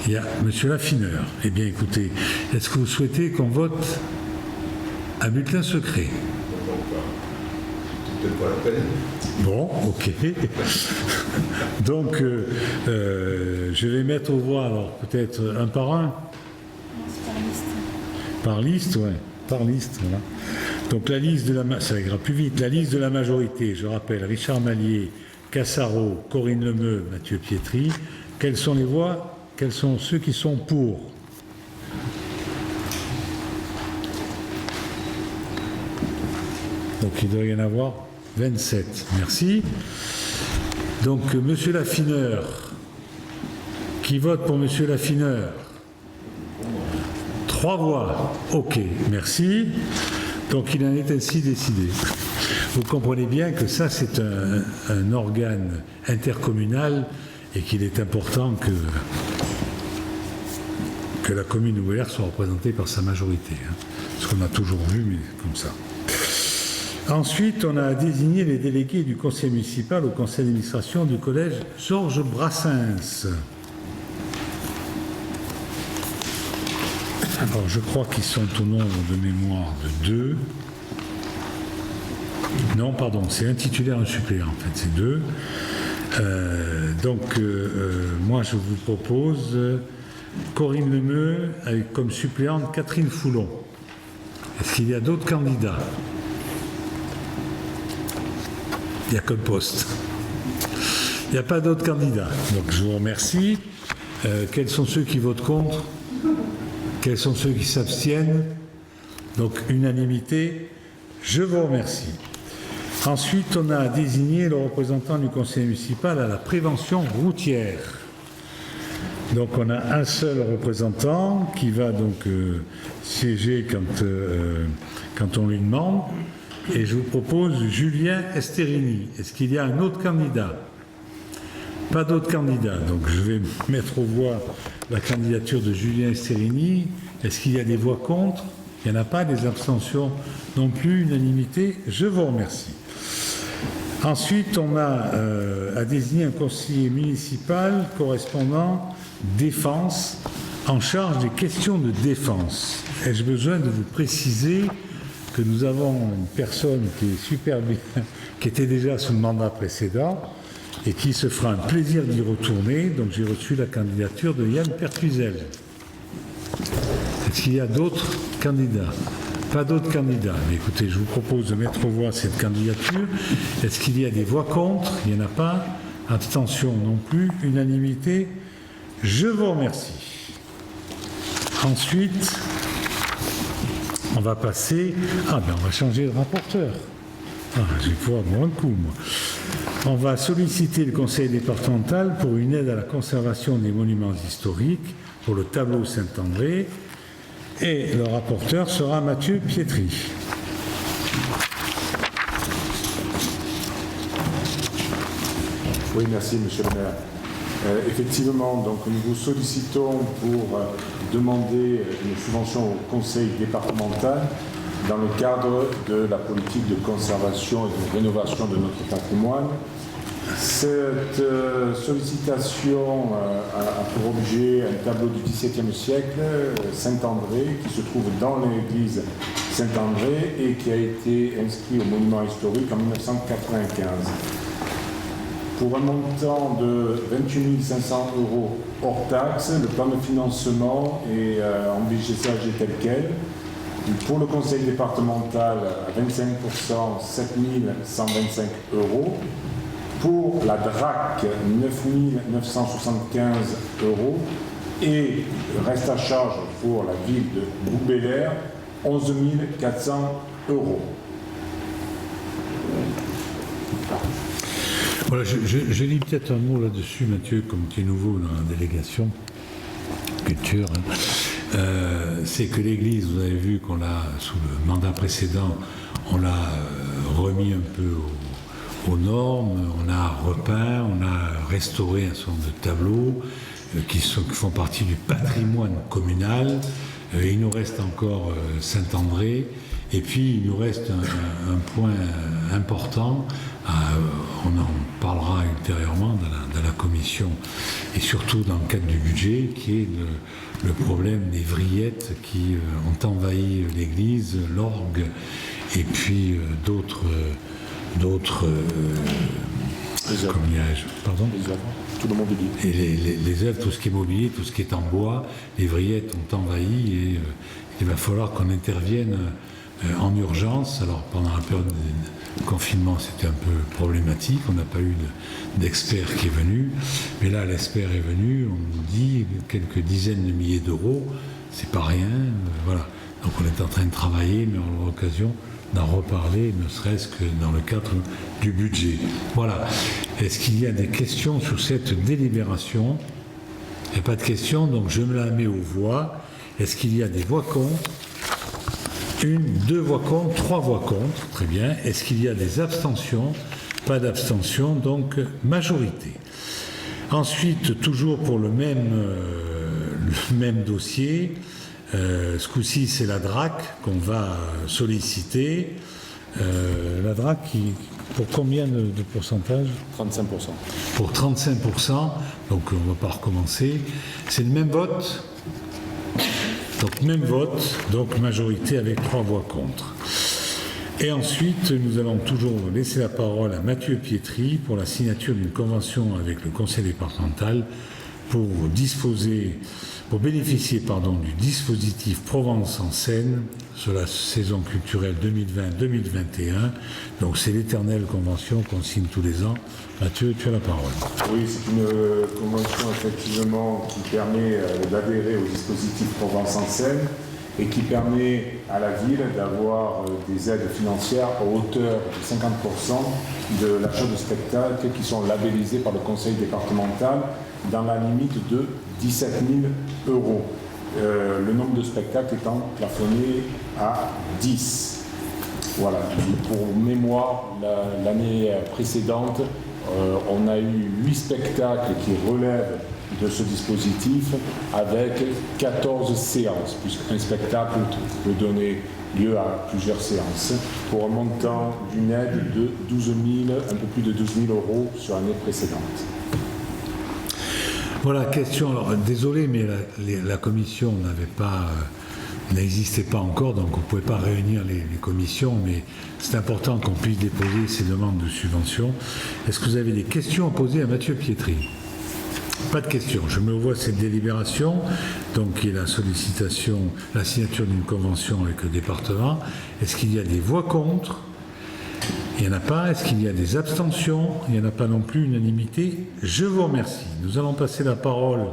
Il y a M. Laffineur. Eh bien écoutez, est-ce que vous souhaitez qu'on vote à bulletin secret? Peut-être pas la peine. Bon, ok. Donc, je vais mettre aux voix, alors peut-être un par un. Par liste, ouais. Par liste, voilà. Donc la liste de la... Ça ira plus vite. La liste de la majorité, je rappelle, Richard Mallier, Cassaro, Corinne Lemeu, Mathieu Pietri. Quelles sont les voix? Quels sont ceux qui sont pour? Donc il doit y en avoir 27. Merci. Donc Monsieur Laffineur, qui vote pour Monsieur Laffineur? 3 voix. Ok, merci. Donc il en est ainsi décidé. Vous comprenez bien que ça c'est un organe intercommunal et qu'il est important que la commune ouvrière soit représentée par sa majorité. Hein. Ce qu'on a toujours vu, mais comme ça. Ensuite, on a désigné les délégués du conseil municipal au conseil d'administration du collège Georges Brassens. Alors, je crois qu'ils sont au nombre de mémoire de 2. Non, pardon, c'est un titulaire et un suppléant, en fait, c'est 2. Moi, je vous propose Corinne Lemeu avec comme suppléante Catherine Foulon. Est-ce qu'il y a d'autres candidats? Il n'y a qu'un poste. Il n'y a pas d'autres candidats. Donc, je vous remercie. Quels sont ceux qui votent contre? Quels sont ceux qui s'abstiennent? Donc, unanimité. Je vous remercie. Ensuite, on a désigné le représentant du conseil municipal à la prévention routière. Donc, on a un seul représentant qui va donc siéger quand on lui demande. Et je vous propose Julien Esterini. Est-ce qu'il y a un autre candidat? Pas d'autres candidats. Donc, je vais mettre aux voix la candidature de Julien Esterini. Est-ce qu'il y a des voix contre? Il n'y en a pas. Des abstentions non plus. Unanimité. Je vous remercie. Ensuite, on a à désigner un conseiller municipal correspondant défense en charge des questions de défense. Ai-je besoin de vous préciser que nous avons une personne qui est super bien, qui était déjà sous le mandat précédent et qui se fera un plaisir d'y retourner. Donc j'ai reçu la candidature de Yann Pertuzel. Est-ce qu'il y a d'autres candidats? Pas d'autres candidats. Mais écoutez, je vous propose de mettre aux voix cette candidature. Est-ce qu'il y a des voix contre? Il n'y en a pas. Abstention non plus. Unanimité. Je vous remercie. Ensuite, on va passer... on va changer de rapporteur. Je vais pouvoir boire un coup, moi. On va solliciter le conseil départemental pour une aide à la conservation des monuments historiques pour le tableau Saint-André. Et le rapporteur sera Mathieu Pietri. Oui, merci, monsieur le maire. Effectivement, donc, nous vous sollicitons pour demander une subvention au conseil départemental dans le cadre de la politique de conservation et de rénovation de notre patrimoine. Cette sollicitation a pour objet un tableau du XVIIe siècle, Saint-André, qui se trouve dans l'église Saint-André et qui a été inscrit au monument historique en 1995. Pour un montant de 28 500 € hors taxe, le plan de financement est envisagé tel quel. Pour le conseil départemental, à 25%, 7 125 €. Pour la DRAC, 9 975 €. Et reste à charge pour la ville de Boubélaire, 11 400 €. Voilà, je lis peut-être un mot là-dessus, Mathieu, comme tu es nouveau dans la délégation culture. C'est que l'Église, vous avez vu qu'on l'a, sous le mandat précédent, on l'a remis un peu aux normes, on a repeint, on a restauré un certain nombre de tableaux qui font partie du patrimoine communal. Il nous reste encore Saint-André, et puis il nous reste un point important, on en parlera ultérieurement dans la commission, et surtout dans le cadre du budget, qui est le problème des vrillettes qui ont envahi l'église, l'orgue, et puis d'autres comment dirais-je, pardon ? Les œuvres, tout le monde dit. Et les œuvres, tout ce qui est mobilier, tout ce qui est en bois, les vrillettes ont envahi, et il va falloir qu'on intervienne en urgence. Alors pendant la période du confinement, c'était un peu problématique, on n'a pas eu d'expert qui est venu, mais là l'expert est venu, on nous dit quelques dizaines de milliers d'euros, c'est pas rien, voilà. Donc on est en train de travailler, mais on aura l'occasion d'en reparler, ne serait-ce que dans le cadre du budget. Voilà. Est-ce qu'il y a des questions sur cette délibération ? Il n'y a pas de questions, donc je me la mets aux voix. Est-ce qu'il y a des voix contre ? 1, 2 voix contre, 3 voix contre. Très bien. Est-ce qu'il y a des abstentions ? Pas d'abstention, donc majorité. Ensuite, toujours pour le même dossier, ce coup-ci, c'est la DRAC qu'on va solliciter. La DRAC, pour combien de pourcentage ? 35%. Pour 35%, donc on ne va pas recommencer. C'est le même vote. Donc même vote, donc majorité avec 3 voix contre. Et ensuite, nous allons toujours laisser la parole à Mathieu Pietri pour la signature d'une convention avec le conseil départemental pour bénéficier du dispositif Provence en Seine sur la saison culturelle 2020-2021. Donc c'est l'éternelle convention qu'on signe tous les ans. Mathieu, tu as la parole. Oui, c'est une convention effectivement qui permet d'adhérer au dispositif Provence en Seine et qui permet à la ville d'avoir des aides financières à hauteur de 50% de l'achat de spectacles qui sont labellisés par le conseil départemental dans la limite de 17 000 €. Le nombre de spectacles étant plafonné à 10. Voilà. Pour mémoire, l'année précédente, on a eu 8 spectacles qui relèvent de ce dispositif avec 14 séances, puisqu'un spectacle peut donner lieu à plusieurs séances, pour un montant d'une aide de un peu plus de 12 000 € sur l'année précédente. Voilà, question. Alors, désolé, mais la commission n'existait pas encore, donc on ne pouvait pas réunir les commissions, mais c'est important qu'on puisse déposer ces demandes de subvention. Est-ce que vous avez des questions à poser à Mathieu Pietri ? Pas de questions. Je me vois cette délibération, donc qui est la signature d'une convention avec le département. Est-ce qu'il y a des voix contre ? Il n'y en a pas. Est-ce qu'il y a des abstentions ? Il n'y en a pas non plus, unanimité. Je vous remercie. Nous allons passer la parole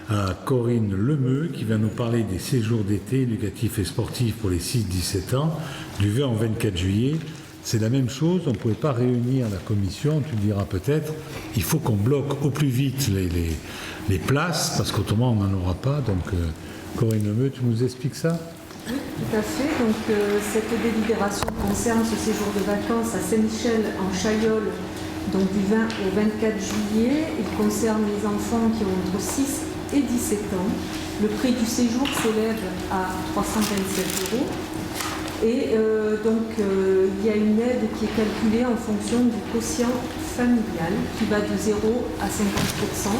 à Corinne Lemeux qui va nous parler des séjours d'été éducatifs et sportifs pour les 6-17 ans du 20 au 24 juillet. C'est la même chose, on ne pouvait pas réunir la commission, tu le diras peut-être. Il faut qu'on bloque au plus vite les places parce qu'autrement on n'en aura pas. Donc Corinne Lemeux, tu nous expliques ça ? Oui, tout à fait. Donc, cette délibération concerne ce séjour de vacances à Saint-Michel en Chaillol, donc du 20 au 24 juillet. Il concerne les enfants qui ont entre 6 et 17 ans. Le prix du séjour s'élève à 327 €. Et il y a une aide qui est calculée en fonction du quotient familial qui va de 0 à 50%.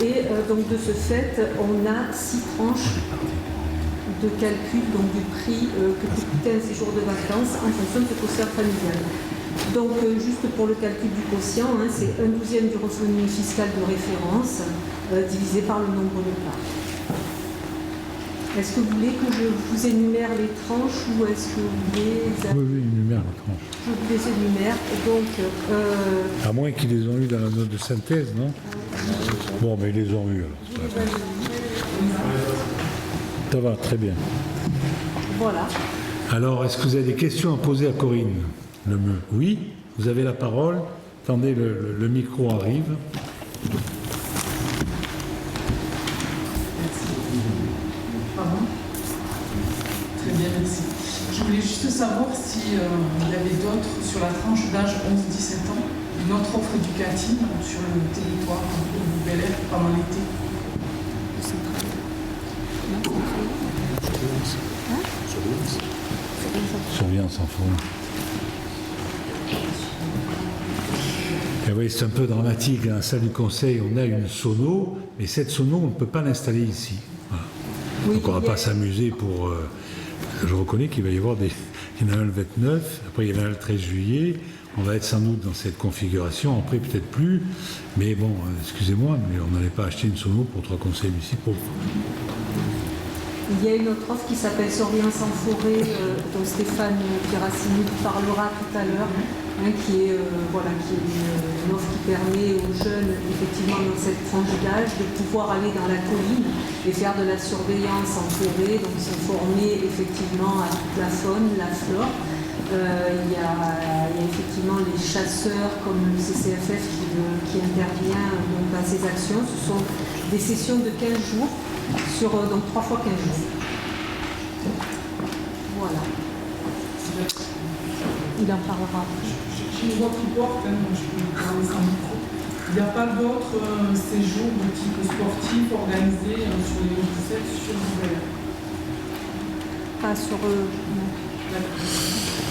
Et donc de ce fait, on a 6 tranches de calcul donc du prix que peut coûter un séjour de vacances en fonction de ce quotient familial. Donc juste pour le calcul du quotient, c'est 1/12 du revenu fiscal de référence divisé par le nombre de parts. Est-ce que vous voulez que je vous énumère les tranches ou est-ce que vous voulez... Oui, énumère la tranche. Je vous les énumère. Donc, à moins qu'ils les ont eu dans la note de synthèse, non ? Bon, mais ils les ont eu alors. Ça va, très bien. Voilà. Alors, est-ce que vous avez des questions à poser à Corinne Lemeu? Oui, vous avez la parole. Attendez, le micro arrive. Pardon. Très bien, merci. Je voulais juste savoir si il y avait d'autres sur la tranche d'âge 11-17 ans, une autre offre éducative sur le territoire de Bel Air pendant l'été. Surveillance en faune. Et oui, c'est un peu dramatique. Dans la salle du conseil, on a une sono, mais cette sono, on ne peut pas l'installer ici. Voilà. Oui, Donc on ne va pas s'amuser pour... je reconnais qu'il va y avoir des... Il y en a un le 29, après il y en a un le 13 juillet. On va être sans doute dans cette configuration, après peut-être plus. Mais bon, excusez-moi, mais on n'allait pas acheter une sono pour 3 conseils municipaux. Il y a une autre offre qui s'appelle Surveillance en forêt, dont Stéphane Piracini parlera tout à l'heure, qui est une offre qui permet aux jeunes, effectivement dans cette tranche d'âge, de pouvoir aller dans la colline et faire de la surveillance en forêt, donc se former effectivement à toute la faune, la flore. Il y a effectivement les chasseurs comme le CCFF qui intervient dans ces actions. Ce sont des sessions de 15 jours, sur donc 3 fois 15 jours. Voilà. Il en parlera. Je vois qui porte, je peux parler sans micro. Il n'y a pas d'autres séjours de type sportif organisés sur les 17 sur Bel Air. Pas sur non.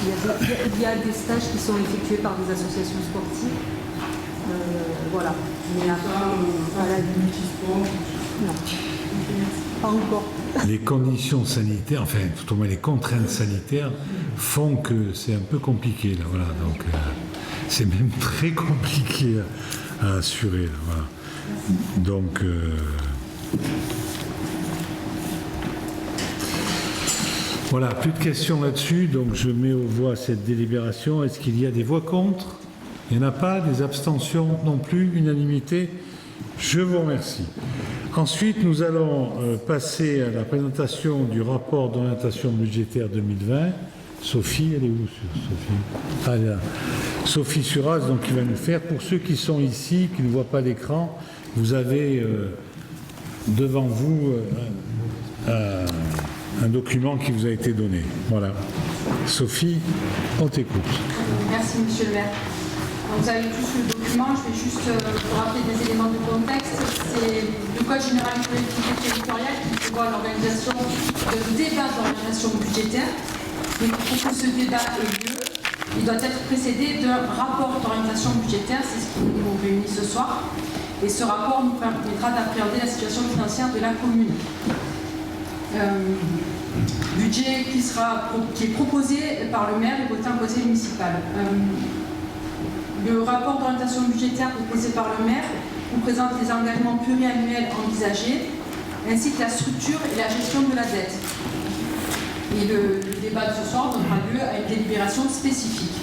Il y a des stages qui sont effectués par des associations sportives. Voilà. Mais après, voilà, du multisport. non. Pas encore. Les conditions sanitaires, enfin, tout au moins les contraintes sanitaires, font que c'est un peu compliqué, là, voilà. Donc, c'est même très compliqué à assurer, là, voilà. Donc, voilà, plus de questions là-dessus, donc je mets aux voix cette délibération. Est-ce qu'il y a des voix contre? Il n'y en a pas, des abstentions non plus, unanimité? Je vous remercie. Ensuite, nous allons passer à la présentation du rapport d'orientation budgétaire 2020. Sophie, elle est où, Sophie? Ah, là. Sophie Suras, donc, qui va nous faire. Pour ceux qui sont ici, qui ne voient pas l'écran, vous avez devant vous un document qui vous a été donné. Voilà. Sophie, on t'écoute. Merci, monsieur le maire. Vous avez tous le document, je vais juste vous rappeler des éléments de contexte. C'est le Code général des collectivités territoriales qui prévoit l'organisation de débats d'orientation budgétaire. Et pour que ce débat ait lieu, il doit être précédé d'un rapport d'orientation budgétaire, c'est ce qui nous réunit ce soir. Et ce rapport nous permettra d'appréhender la situation financière de la commune. Budget qui est proposé par le maire et voté en conseil municipal. Le rapport d'orientation budgétaire proposé par le maire vous présente les engagements pluriannuels envisagés, ainsi que la structure et la gestion de la dette. Et le débat de ce soir donnera lieu à une délibération spécifique.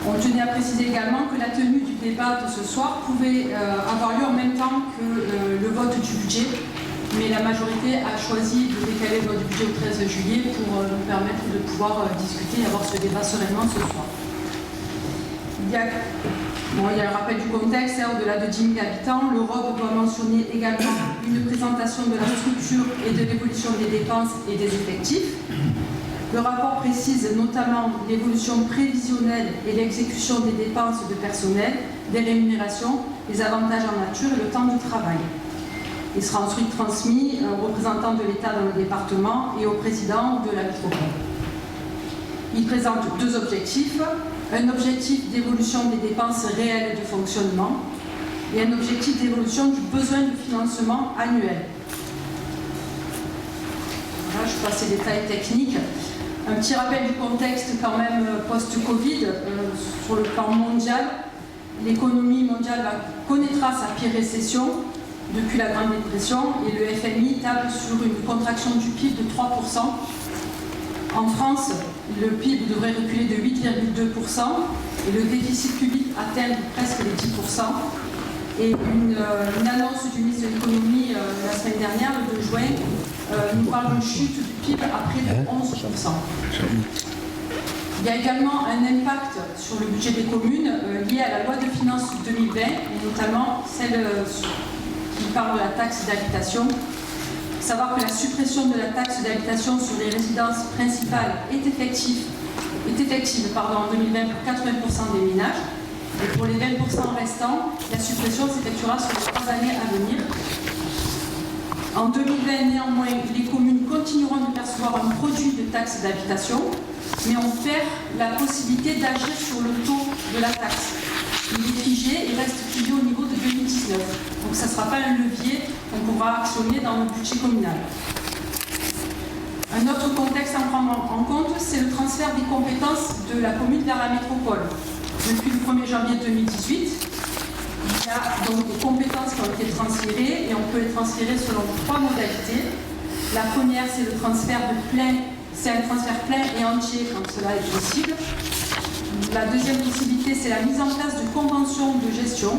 On tenait à préciser également que la tenue du débat de ce soir pouvait avoir lieu en même temps que le vote du budget, mais la majorité a choisi de décaler le vote du budget au 13 juillet pour nous permettre de pouvoir discuter et avoir ce débat sereinement ce soir. Il y a un rappel du contexte, au-delà de 10 000 habitants, le ROB doit mentionner également une présentation de la structure et de l'évolution des dépenses et des effectifs. Le rapport précise notamment l'évolution prévisionnelle et l'exécution des dépenses de personnel, des rémunérations, des avantages en nature et le temps de travail. Il sera ensuite transmis aux représentants de l'État dans le département et au président de la métropole. Il présente 2 objectifs. Un objectif d'évolution des dépenses réelles de fonctionnement et un objectif d'évolution du besoin de financement annuel. Voilà, je passe les détails techniques. Un petit rappel du contexte quand même post-Covid. Sur le plan mondial, l'économie mondiale connaîtra sa pire récession depuis la Grande Dépression et le FMI table sur une contraction du PIB de 3%. En France, le PIB devrait reculer de 8,2% et le déficit public atteindre presque les 10%. Et une annonce du ministre de l'économie la semaine dernière, le 2 juin, nous parle d'une chute du PIB à près de 11%. Il y a également un impact sur le budget des communes lié à la loi de finances 2020, et notamment celle qui parle de la taxe d'habitation. Il faut savoir que la suppression de la taxe d'habitation sur les résidences principales est effective en 2020 pour 80% des ménages. Et pour les 20% restants, la suppression s'effectuera sur les 3 années à venir. En 2020, néanmoins, les communes continueront de percevoir un produit de taxe d'habitation, mais on perd la possibilité d'agir sur le taux de la taxe. Il est figé et reste figé au niveau de 2019. Donc ça ne sera pas un levier qu'on pourra actionner dans le budget communal. Un autre contexte à prendre en compte, c'est le transfert des compétences de la commune vers la métropole. Depuis le 1er janvier 2018, il y a donc des compétences qui ont été transférées et on peut les transférer selon 3 modalités. La première, c'est le transfert c'est un transfert plein et entier quand cela est possible. La deuxième possibilité, c'est la mise en place de conventions de gestion.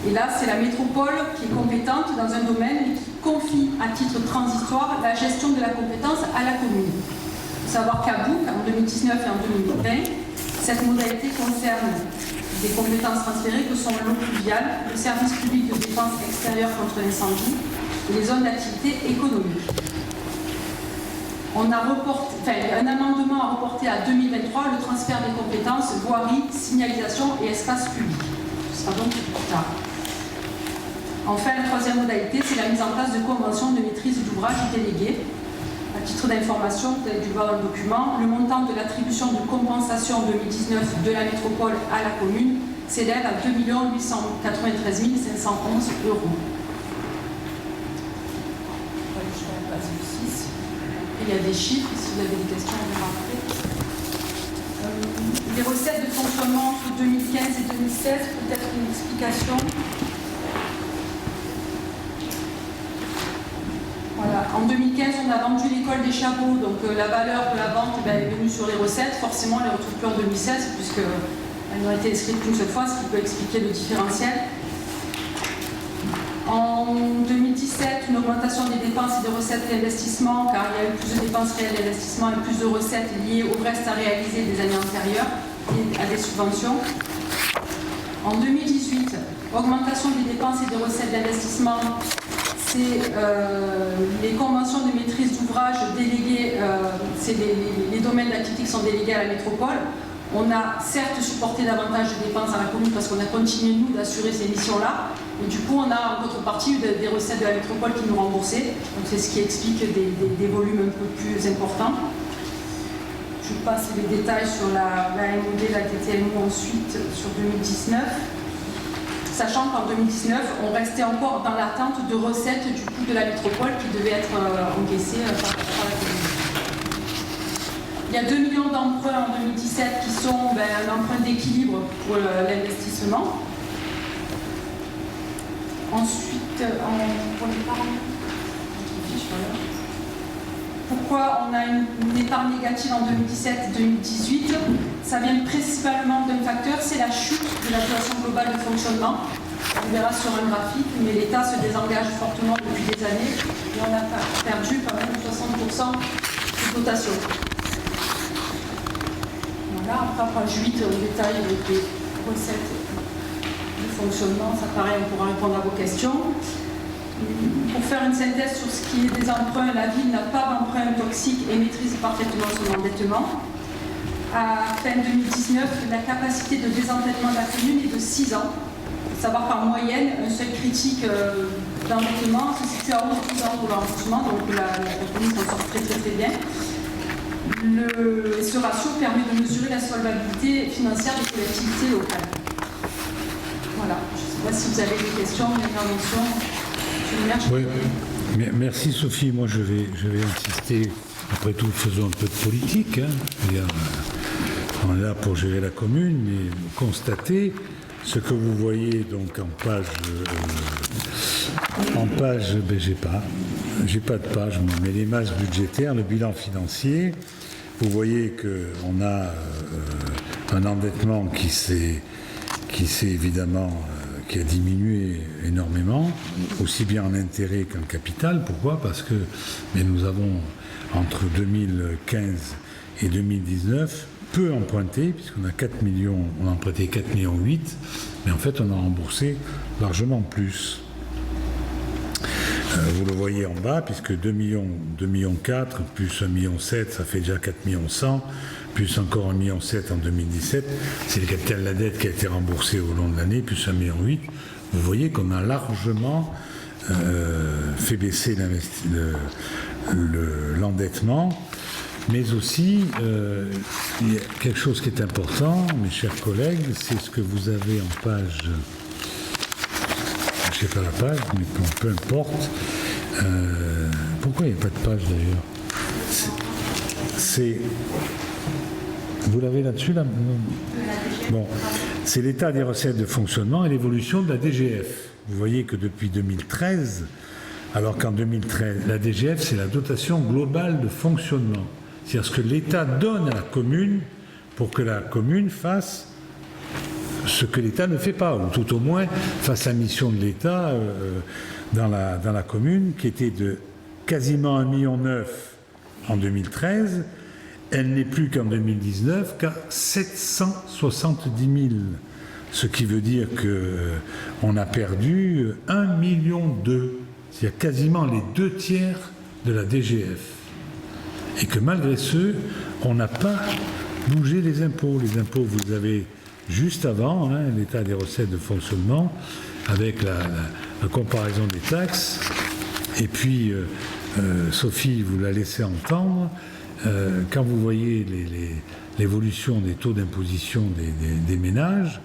Et là, c'est la métropole qui est compétente dans un domaine et qui confie à titre transitoire la gestion de la compétence à la commune. Il faut savoir qu'à Bouc, en 2019 et en 2020, cette modalité concerne des compétences transférées que sont l'eau pluviale, le service public de défense extérieure contre l'incendie et les zones d'activité économique. Un amendement a reporté à 2023 le transfert des compétences voirie, signalisation et espace public. Ce sera donc plus tard. Enfin, la troisième modalité, c'est la mise en place de conventions de maîtrise d'ouvrage déléguées. À titre d'information, vous avez dû voir dans le document, le montant de l'attribution de compensation 2019 de la métropole à la commune s'élève à 2 893 511 euros. Il y a des chiffres, si vous avez des questions, on verra après. Les recettes de fonctionnement entre 2015 et 2016, peut-être une explication. Voilà. En 2015, on a vendu l'école des Chabots, donc la valeur de la vente est venue sur les recettes. Forcément, on ne les retrouve plus en 2016, puisqu'elles n'ont été inscrites qu'une seule fois, ce qui peut expliquer le différentiel. En 2017, une augmentation des dépenses et des recettes d'investissement, car il y a eu plus de dépenses réelles d'investissement et plus de recettes liées au reste à réaliser des années antérieures et à des subventions. En 2018, augmentation des dépenses et des recettes d'investissement, c'est les conventions de maîtrise d'ouvrage déléguées, c'est les domaines d'activité qui sont délégués à la métropole. On a certes supporté davantage de dépenses à la commune parce qu'on a continué, nous, d'assurer ces missions-là. Et du coup, on a en contrepartie des recettes de la métropole qui nous remboursaient. Donc c'est ce qui explique des volumes un peu plus importants. Je passe les détails sur la MOD, la TTMO ensuite sur 2019. Sachant qu'en 2019, on restait encore dans l'attente de recettes du coût de la métropole qui devaient être encaissées par la commune. Il y a 2 millions d'emprunts en 2017 qui sont un emprunt d'équilibre pour l'investissement. Ensuite, pourquoi on a une épargne négative en 2017-2018? Ça vient principalement d'un facteur, c'est la chute de la dotation globale de fonctionnement. On verra sur un graphique, mais l'État se désengage fortement depuis des années et on a perdu quand même 60% de dotation. Voilà, après page 8, on détaille avec les recettes de fonctionnement. Ça paraît, on pourra répondre à vos questions. Pour faire une synthèse sur ce qui est des emprunts, la ville n'a pas d'emprunt toxique et maîtrise parfaitement son endettement. À fin 2019, la capacité de désendettement de la commune est de 6 ans. Il faut savoir qu'en moyenne, un seuil critique d'endettement se situe à 11 ans pour le remboursement, donc la commune s'en sort très bien. Ce ratio permet de mesurer la solvabilité financière des collectivités locales. Voilà, je ne sais pas si vous avez des questions, des interventions. Oui, merci Sophie. Moi je vais insister, après tout faisons un peu de politique. On est là pour gérer la commune, mais constater ce que vous voyez donc en page, j'ai pas de page, mais les masses budgétaires, le bilan financier, vous voyez qu'on a un endettement qui s'est évidemment qui a diminué énormément, aussi bien en intérêt qu'en capital. Pourquoi ? Parce que nous avons, entre 2015 et 2019, peu emprunté, puisqu'on a 4 millions, on a emprunté 4,8 millions, mais en fait on a remboursé largement plus. Vous le voyez en bas, puisque 2 millions 4, plus 1,7 million, ça fait déjà 4,1 millions, plus encore 1,7 million en 2017. C'est le capital de la dette qui a été remboursé au long de l'année, plus 1,8 million. Vous voyez qu'on a largement fait baisser l'endettement, mais aussi, il y a quelque chose qui est important, mes chers collègues, c'est ce que vous avez en page... Je ne sais pas la page, mais peu importe. Pourquoi il n'y a pas de page d'ailleurs ? Vous l'avez là-dessus là ? Bon, c'est l'état des recettes de fonctionnement et l'évolution de la DGF. Vous voyez que depuis 2013, alors qu'en 2013, la DGF, c'est la dotation globale de fonctionnement. C'est-à-dire ce que l'État donne à la commune pour que la commune fasse ce que l'État ne fait pas, ou tout au moins fasse la mission de l'État dans la commune, qui était de quasiment 1,9 million en 2013, elle n'est plus qu'en 2019 qu'à 770 000, ce qui veut dire qu'on a perdu 1,2 million, c'est-à-dire quasiment les 2/3 de la DGF. Et que malgré ce, on n'a pas bougé les impôts. Les impôts, vous avez juste avant, l'état des recettes de fonctionnement, avec la comparaison des taxes. Et puis, Sophie vous l'a laissé entendre, quand vous voyez l'évolution des taux d'imposition des ménages,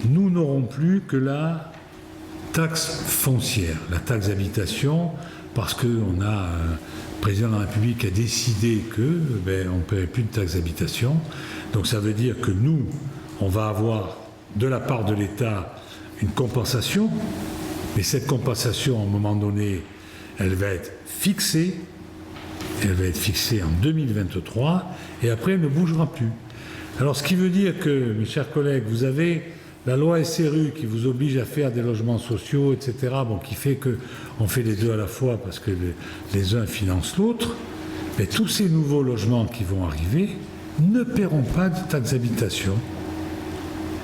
nous n'aurons plus que la taxe foncière, la taxe d'habitation, parce qu'on a le président de la République qui a décidé qu'on ne paierait plus de taxe d'habitation. Donc ça veut dire que nous, on va avoir de la part de l'État une compensation, mais cette compensation, à un moment donné, elle va être fixée en 2023, et après elle ne bougera plus. Alors ce qui veut dire que, mes chers collègues, vous avez la loi SRU qui vous oblige à faire des logements sociaux, etc., qui fait qu'on fait les deux à la fois parce que les uns financent l'autre, mais tous ces nouveaux logements qui vont arriver ne paieront pas de taxe d'habitation.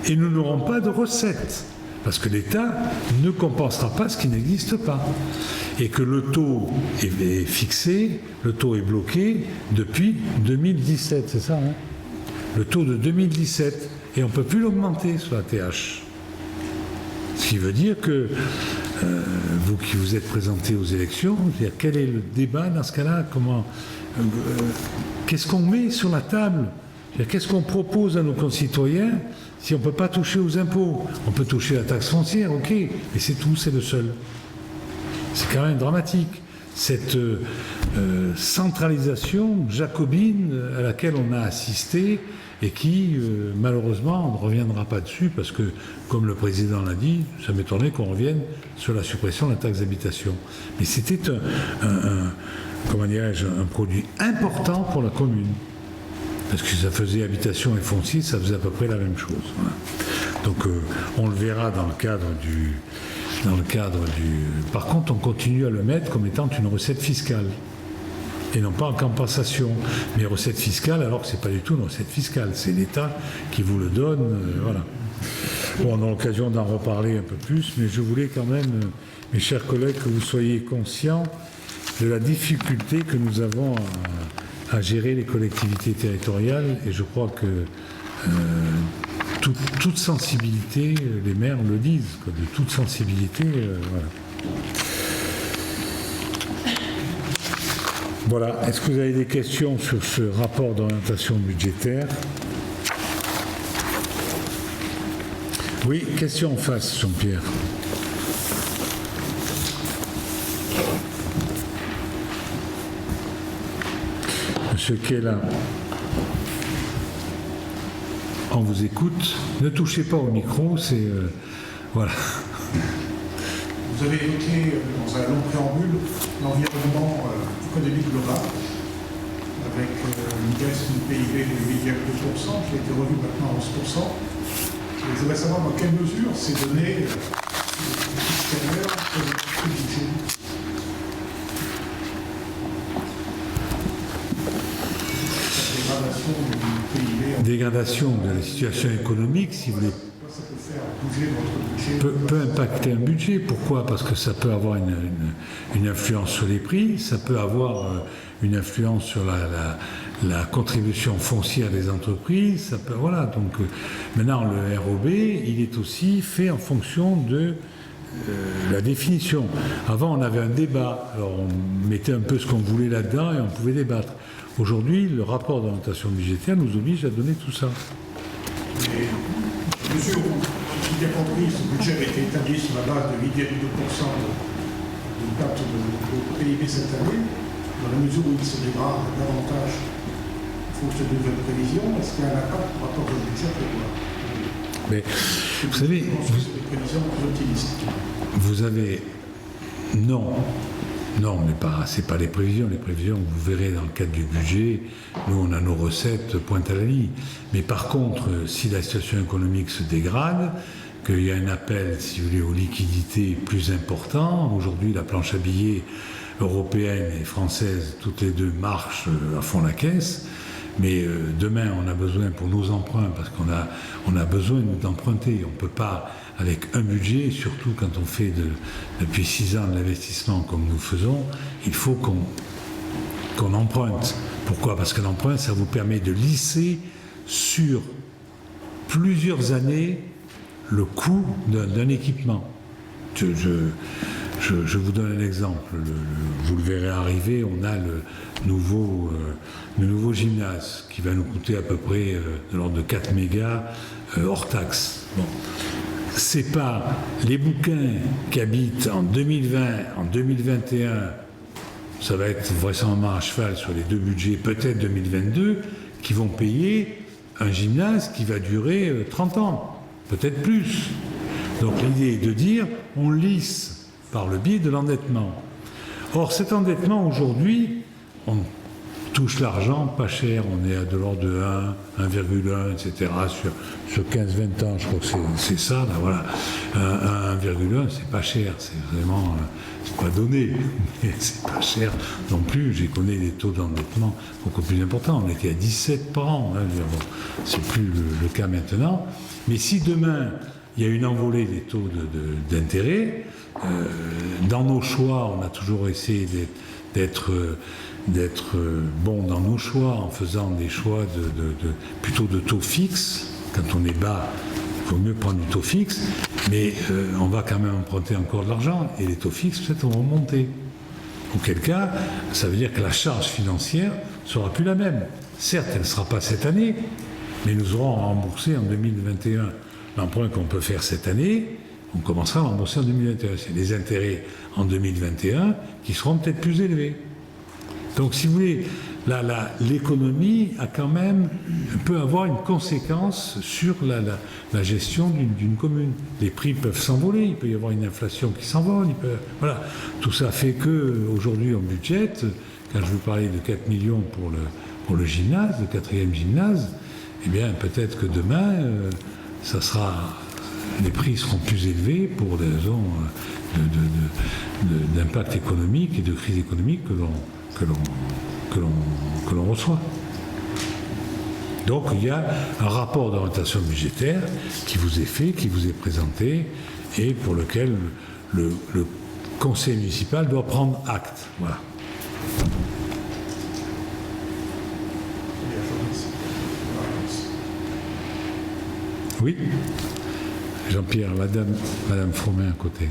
Et nous n'aurons pas de recettes, parce que l'État ne compensera pas ce qui n'existe pas. Et que le taux est fixé, le taux est bloqué depuis 2017, c'est ça, le taux de 2017. Et on ne peut plus l'augmenter sur la TH. Ce qui veut dire que, vous qui vous êtes présentés aux élections, quel est le débat dans ce cas-là ? Qu'est-ce qu'on met sur la table ? Qu'est-ce qu'on propose à nos concitoyens si on ne peut pas toucher aux impôts ? On peut toucher la taxe foncière, ok, mais c'est tout, c'est le seul. C'est quand même dramatique, cette centralisation jacobine à laquelle on a assisté et qui, malheureusement, on ne reviendra pas dessus parce que, comme le président l'a dit, ça m'étonnerait qu'on revienne sur la suppression de la taxe d'habitation. Mais c'était un produit important pour la commune. Parce que ça faisait habitation et foncier, ça faisait à peu près la même chose. Voilà. Donc on le verra dans le cadre du... Par contre, on continue à le mettre comme étant une recette fiscale. Et non pas en compensation. Mais recette fiscale, alors que ce n'est pas du tout une recette fiscale. C'est l'État qui vous le donne. Voilà. Bon, on a l'occasion d'en reparler un peu plus, mais je voulais quand même, mes chers collègues, que vous soyez conscients de la difficulté que nous avons à gérer les collectivités territoriales, et je crois que toute sensibilité, les maires le disent, de toute sensibilité, voilà. Voilà, est-ce que vous avez des questions sur ce rapport d'orientation budgétaire ? Oui, question en face, Jean-Pierre. Monsieur Kella, on vous écoute. Ne touchez pas au micro, c'est... voilà. Vous avez évoqué dans un long préambule l'environnement économique global, avec une baisse du PIB de 8,2%, qui a été revue maintenant à 11%. Et je voudrais savoir dans quelle mesure ces données supérieur que le budget. Dégradation de la situation économique, si vous voulez, Ça peut faire bouger votre budget. peut impacter un budget. Pourquoi? Parce que ça peut avoir une influence sur les prix, ça peut avoir une influence sur la contribution foncière des entreprises. Ça peut, voilà. Donc maintenant, le ROB, il est aussi fait en fonction de la définition. Avant, on avait un débat. Alors, on mettait un peu ce qu'on voulait là-dedans et on pouvait débattre. Aujourd'hui, le rapport d'orientation budgétaire nous oblige à donner tout ça. Et, mesure où, si bien compris, ce budget a été établi sur la base de 8,2% de perte de PIB cette année, dans la mesure où il se dégrade davantage en fonction de nouvelles prévisions, est-ce qu'il y a un impact par rapport au budget prévoir? Mais vous savez, Je pense que c'est des prévisions plus optimistes. vous avez... Non, mais c'est pas les prévisions. Les prévisions, vous verrez dans le cadre du budget, nous on a nos recettes pointe à la ligne. Mais par contre, si la situation économique se dégrade, qu'il y a un appel, si vous voulez, aux liquidités plus important, aujourd'hui la planche à billets européenne et française, toutes les deux marchent à fond la caisse. Mais demain, on a besoin pour nos emprunts, parce qu'on a besoin d'emprunter. On ne peut pas, avec un budget, surtout quand on fait depuis 6 ans de l'investissement comme nous faisons, il faut qu'on emprunte. Pourquoi? Parce que l'emprunt, ça vous permet de lisser sur plusieurs années le coût d'un équipement. Je vous donne un exemple. Vous le verrez arriver, on a le nouveau gymnase qui va nous coûter à peu près de l'ordre de 4 mégas hors taxe. Bon. C'est pas les bouquins qui habitent en 2020, en 2021, ça va être vraisemblablement à cheval sur les deux budgets, peut-être 2022, qui vont payer un gymnase qui va durer 30 ans, peut-être plus. Donc l'idée est de dire, on lisse par le biais de l'endettement. Or, cet endettement, aujourd'hui, on touche l'argent pas cher, on est à de l'ordre de 1, 1,1, etc. Sur 15-20 ans, je crois que c'est ça, là, voilà. 1,1, c'est pas cher, c'est vraiment, c'est pas donné, mais c'est pas cher non plus. J'ai connu des taux d'endettement beaucoup plus importants, on était à 17 par an, hein, bon, c'est plus le cas maintenant. Mais si demain, il y a une envolée des taux d'intérêt, dans nos choix, on a toujours essayé d'être bon dans nos choix en faisant des choix plutôt de taux fixes. Quand on est bas, il vaut mieux prendre du taux fixe, mais on va quand même emprunter encore de l'argent et les taux fixes peut-être vont monter. Auquel cas, ça veut dire que la charge financière ne sera plus la même. Certes, elle ne sera pas cette année, mais nous aurons à rembourser en 2021 l'emprunt qu'on peut faire cette année. On commencera à rembourser en 2021. C'est les intérêts en 2021 qui seront peut-être plus élevés. Donc, si vous voulez, l'économie a quand même peut avoir une conséquence sur la gestion d'une commune. Les prix peuvent s'envoler, il peut y avoir une inflation qui s'envole. Voilà. Tout ça fait qu'aujourd'hui, on budgète, quand je vous parlais de 4 millions pour le gymnase, le 4e gymnase, eh bien, peut-être que demain, les prix seront plus élevés pour des raisons d'impact économique et de crise économique que l'on reçoit. Donc il y a un rapport d'orientation budgétaire qui vous est fait, qui vous est présenté et pour lequel le conseil municipal doit prendre acte. Voilà. Oui, Jean-Pierre, Madame Froment à côté.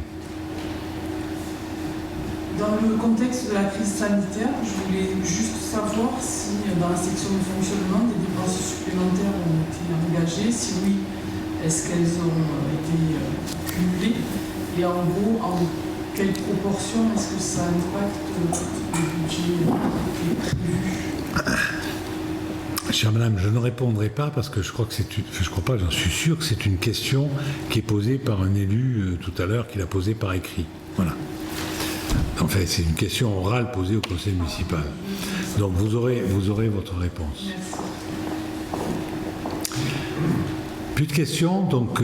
Dans le contexte de la crise sanitaire, je voulais juste savoir si dans la section de fonctionnement, des dépenses supplémentaires ont été engagées. Si oui, est-ce qu'elles ont été cumulées? Et en gros, en quelle proportion est-ce que ça impacte le budget qui est prévu? Chère Madame, je ne répondrai pas parce que je crois que j'en suis sûr que c'est une question qui est posée par un élu tout à l'heure, qui l'a posée par écrit. Voilà. En fait, c'est une question orale posée au conseil municipal. Donc vous aurez votre réponse. Merci. Plus de questions, donc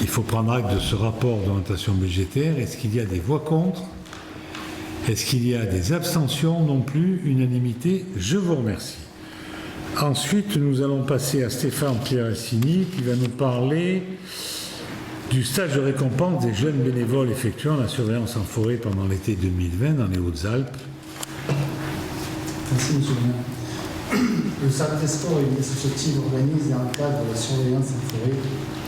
il faut prendre acte de ce rapport d'orientation budgétaire. Est-ce qu'il y a des voix contre? Est-ce qu'il y a des abstentions? Non plus, unanimité. Je vous remercie. Ensuite, nous allons passer à Stéphane Pieracini qui va nous parler du stage de récompense des jeunes bénévoles effectuant la surveillance en forêt pendant l'été 2020 dans les Hautes-Alpes. Merci, monsieur le maire. Le Cercle des Sports et une associative organise dans le cadre de la surveillance en forêt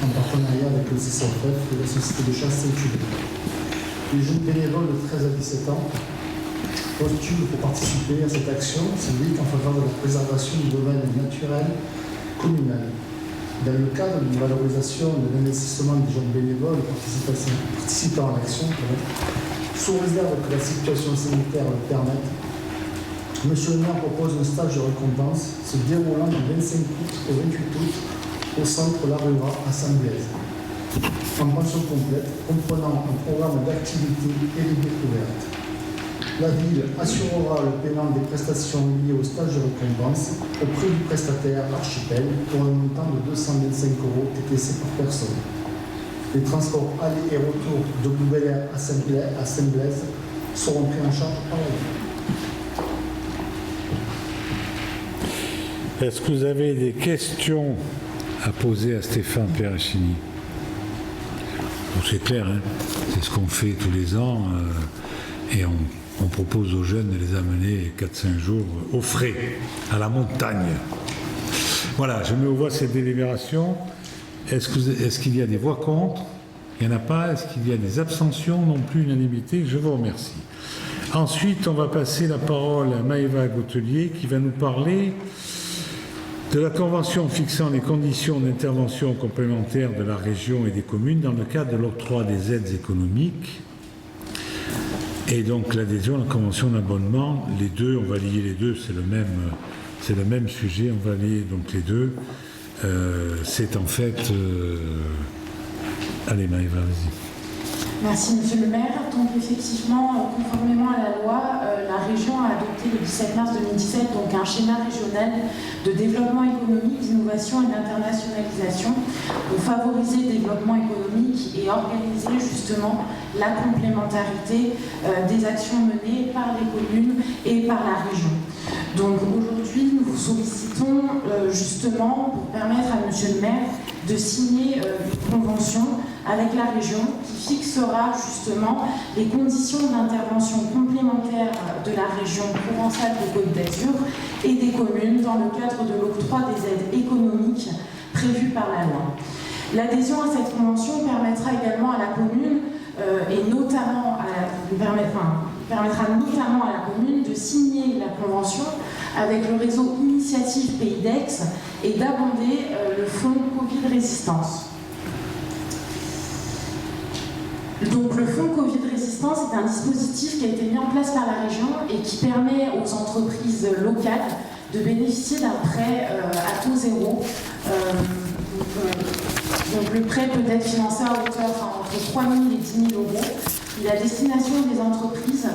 en partenariat avec le CCFF et la Société de chasse Saint-Hubert. Les jeunes bénévoles de 13 à 17 ans postulent pour participer à cette action civique en faveur de la préservation du domaine naturel communal. Dans le cadre d'une valorisation de l'investissement des jeunes bénévoles participant à l'action, sous réserve que la situation sanitaire le permette, Monsieur le maire propose un stage de récompense se déroulant du 25 août au 28 août au centre Larura à Saint-Blaise, en pension complète, comprenant un programme d'activités et de découvertes. La ville assurera le paiement des prestations liées au stage de récompense auprès du prestataire Archipel pour un montant de 225 € TTC par personne. Les transports aller et retour de Bourbel à Saint-Blaise seront pris en charge par la ville. Est-ce que vous avez des questions à poser à Stéphane Pieracini? Bon, c'est clair, hein, c'est ce qu'on fait tous les ans et on propose aux jeunes de les amener 4-5 jours au frais, à la montagne. Voilà, je mets aux voix cette délibération. Est-ce qu'il y a des voix contre? Il n'y en a pas. Est-ce qu'il y a des abstentions? Non plus, unanimité. Je vous remercie. Ensuite, on va passer la parole à Maëva Gautelier qui va nous parler de la convention fixant les conditions d'intervention complémentaire de la région et des communes dans le cadre de l'octroi des aides économiques. Et donc l'adhésion à la convention d'abonnement, les deux, on va lier les deux, c'est le même sujet, on va lier donc les deux. C'est en fait... Allez Maëva, vas-y. Merci Monsieur le maire. Donc effectivement, conformément à la loi, la région a adopté le 17 mars 2017 donc un schéma régional de développement économique, d'innovation et d'internationalisation pour favoriser le développement économique et organiser justement la complémentarité des actions menées par les communes et par la région. Donc aujourd'hui, nous vous sollicitons justement pour permettre à Monsieur le maire de signer une convention avec la région qui fixera justement les conditions d'intervention complémentaire de la région Provence-Alpes-Côte d'Azur et des communes dans le cadre de l'octroi des aides économiques prévues par la loi. L'adhésion à cette convention permettra également à la commune et notamment permettra notamment à la commune de signer la convention avec le réseau Initiative Pays d'Aix et d'abonder le fonds Covid Résistance. Donc le fonds Covid Résistance est un dispositif qui a été mis en place par la région et qui permet aux entreprises locales de bénéficier d'un prêt à taux zéro. Donc le prêt peut être financé à hauteur entre 3 000 et 10 000 euros. Il est à destination des entreprises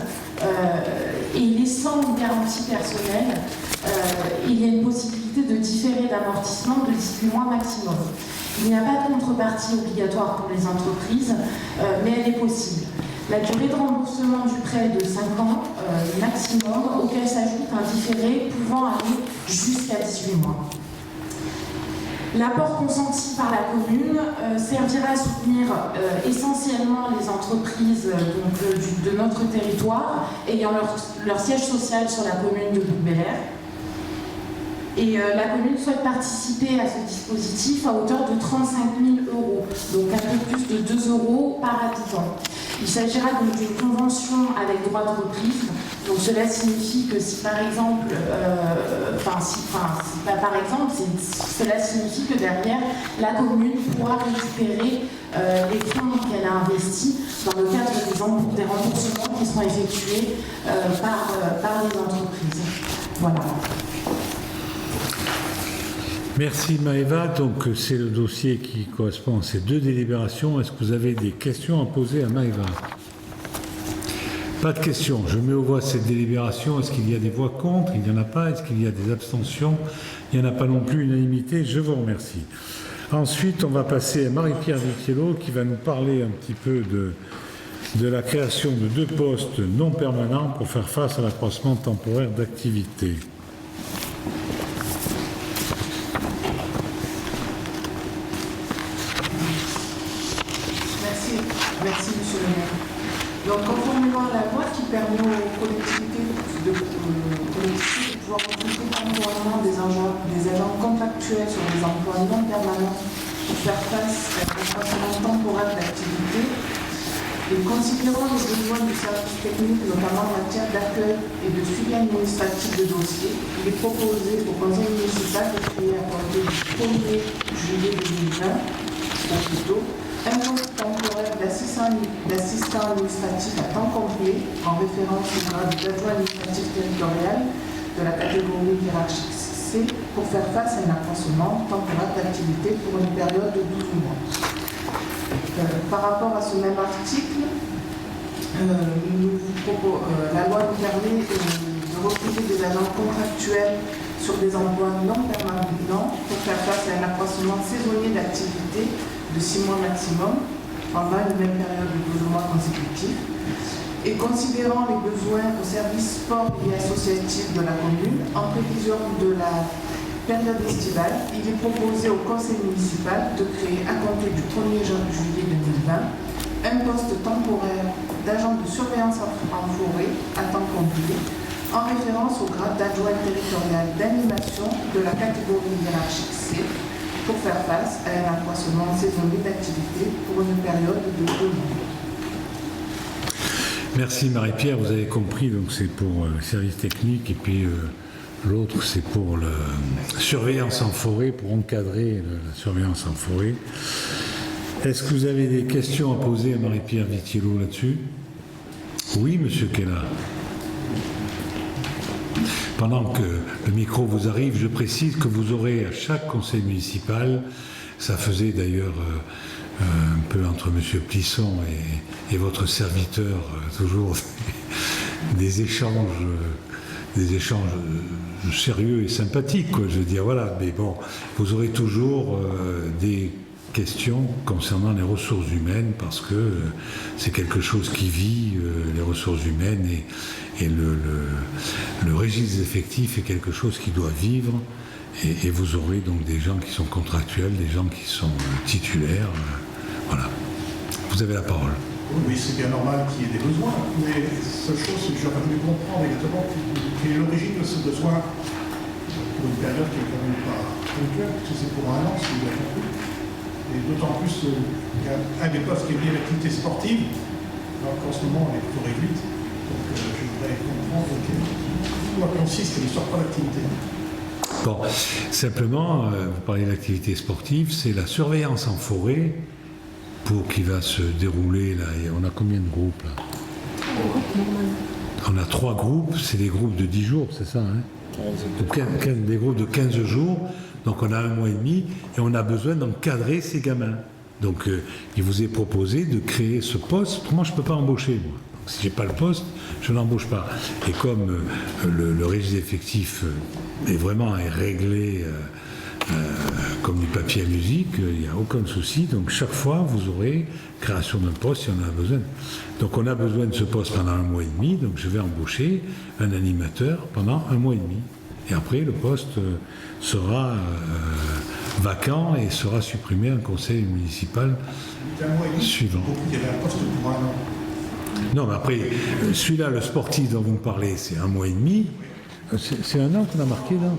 et il est sans garantie personnelle. Il y a une possibilité de différer d'amortissement de 18 mois maximum. Il n'y a pas de contrepartie obligatoire pour les entreprises, mais elle est possible. La durée de remboursement du prêt est de 5 ans maximum, auquel s'ajoute un différé pouvant aller jusqu'à 18 mois. L'apport consenti par la commune servira à soutenir essentiellement les entreprises de notre territoire ayant leur siège social sur la commune de Bouc-Bélair. Et la commune souhaite participer à ce dispositif à hauteur de 35 000 euros, donc un peu plus de 2 € par habitant. Il s'agira donc d'une convention avec droit de reprise. Donc cela signifie que si par exemple, cela signifie que derrière, la commune pourra récupérer les fonds qu'elle a investis dans le cadre des remboursements qui seront effectués par les entreprises. Voilà. Merci Maëva. Donc c'est le dossier qui correspond à ces deux délibérations. Est-ce que vous avez des questions à poser à Maëva? Pas de questions. Je mets aux voix cette délibération. Est-ce qu'il y a des voix contre? Il n'y en a pas. Est-ce qu'il y a des abstentions? Il n'y en a pas non plus. Unanimité. Je vous remercie. Ensuite, on va passer à Marie-Pierre Vitiello qui va nous parler un petit peu de la création de 2 postes non permanents pour faire face à l'accroissement temporaire d'activité. Merci, monsieur le maire. Donc, conformément à la loi qui permet aux collectivités de pouvoir recruter temporairement des agents contractuels sur des emplois non permanents pour faire face à l'accroissement temporaire d'activité, et considérant les besoins du service technique, notamment en matière d'accueil et de suivi administratif de dossiers, il est proposé au conseil municipal de créer à compter du 1er juillet 2020, ou plutôt, un poste temporaire d'assistant administratif à temps complet, en référence au grade d'adjoint administratif territorial de la catégorie hiérarchique C, pour faire face à un accroissement temporaire d'activité pour une période de 12 mois. Par rapport à ce même article, la loi nous permet de recruter des agents contractuels sur des emplois non permanents pour faire face à un accroissement saisonnier d'activité de 6 mois maximum pendant une même période de 12 mois consécutifs. Et considérant les besoins au service sport et associatif de la commune, en prévision de la période estivale, il est proposé au conseil municipal de créer à compter du 1er juillet 2020 un poste temporaire d'agent de surveillance en forêt à temps complet en référence au grade d'adjoint territorial d'animation de la catégorie hiérarchique C pour faire face à un accroissement saisonnier d'activité pour une période de 2 mois. Merci Marie-Pierre, vous avez compris, donc c'est pour le service technique et puis l'autre c'est pour la surveillance en forêt, pour encadrer la surveillance en forêt. Est-ce que vous avez des questions à poser à Marie-Pierre Vitiello là-dessus? Oui, monsieur Kella. Pendant que le micro vous arrive, je précise que vous aurez à chaque conseil municipal, ça faisait d'ailleurs un peu entre monsieur Plisson et votre serviteur, toujours des échanges sérieux et sympathiques, quoi, je veux dire, voilà. Mais bon, vous aurez toujours des questions concernant les ressources humaines, parce que c'est quelque chose qui vit, les ressources humaines, et le registre des effectifs est quelque chose qui doit vivre, et vous aurez donc des gens qui sont contractuels, des gens qui sont titulaires, voilà. Vous avez la parole. Oui, c'est bien normal qu'il y ait des besoins, mais seule chose, c'est que j'aurais voulu comprendre exactement quelle est l'origine de ce besoin pour une période qui est quand même pas ponctuelle, parce que c'est pour un an, si vous avez compris. Et d'autant plus qu'il y a un des postes qui est lié à l'activité sportive, alors qu'en ce moment, elle est plutôt réduite. Donc je voudrais comprendre quoi consiste l'histoire de l'activité. Bon, simplement, vous parlez de l'activité sportive, c'est la surveillance en forêt qui va se dérouler, là. Et on a combien de groupes, là? On a 3 groupes, c'est des groupes de 10 jours, c'est ça, hein? Des groupes de 15 jours, donc on a 1 mois et demi, et on a besoin d'encadrer ces gamins. Donc il vous est proposé de créer ce poste. Moi, je ne peux pas embaucher, moi. Donc, si je n'ai pas le poste, je n'embauche pas. Et comme le registre effectif est vraiment réglé comme du papier à musique, il n'y a aucun souci. Donc chaque fois, vous aurez création d'un poste si on a besoin. Donc on a besoin de ce poste pendant 1 mois et demi, donc je vais embaucher un animateur pendant 1 mois et demi. Et après, le poste sera vacant et sera supprimé en conseil municipal suivant. Il y avait un poste pour 1 an. Non, mais après, celui-là, le sportif dont vous me parlez, c'est 1 mois et demi. C'est 1 an qu'on a marqué, là?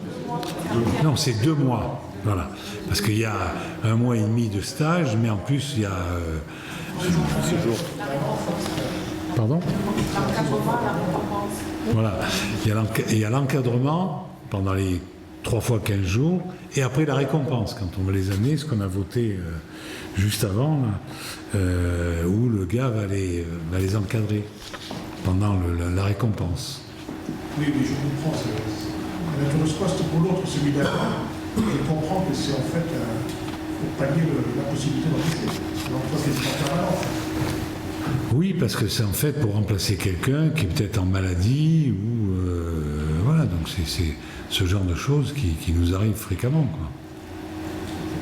Non, c'est 2 mois. Voilà. Parce qu'il y a 1 mois et demi de stage, mais en plus, il y a... Pardon? Voilà. Il y a l'encadrement pendant les 3 fois 15 jours, et après la récompense, quand on va les amener, ce qu'on a voté juste avant, là, où le gars va les encadrer pendant la récompense. Oui, je comprends. La nature de ce poste pour l'autre, celui d'avant, je comprends que c'est en fait pour pallier la possibilité d'embaucher. L'emploi qui est permanent, en fait. Oui, parce que c'est en fait pour remplacer quelqu'un qui est peut-être en maladie, ou voilà, donc c'est ce genre de choses qui nous arrivent fréquemment, quoi.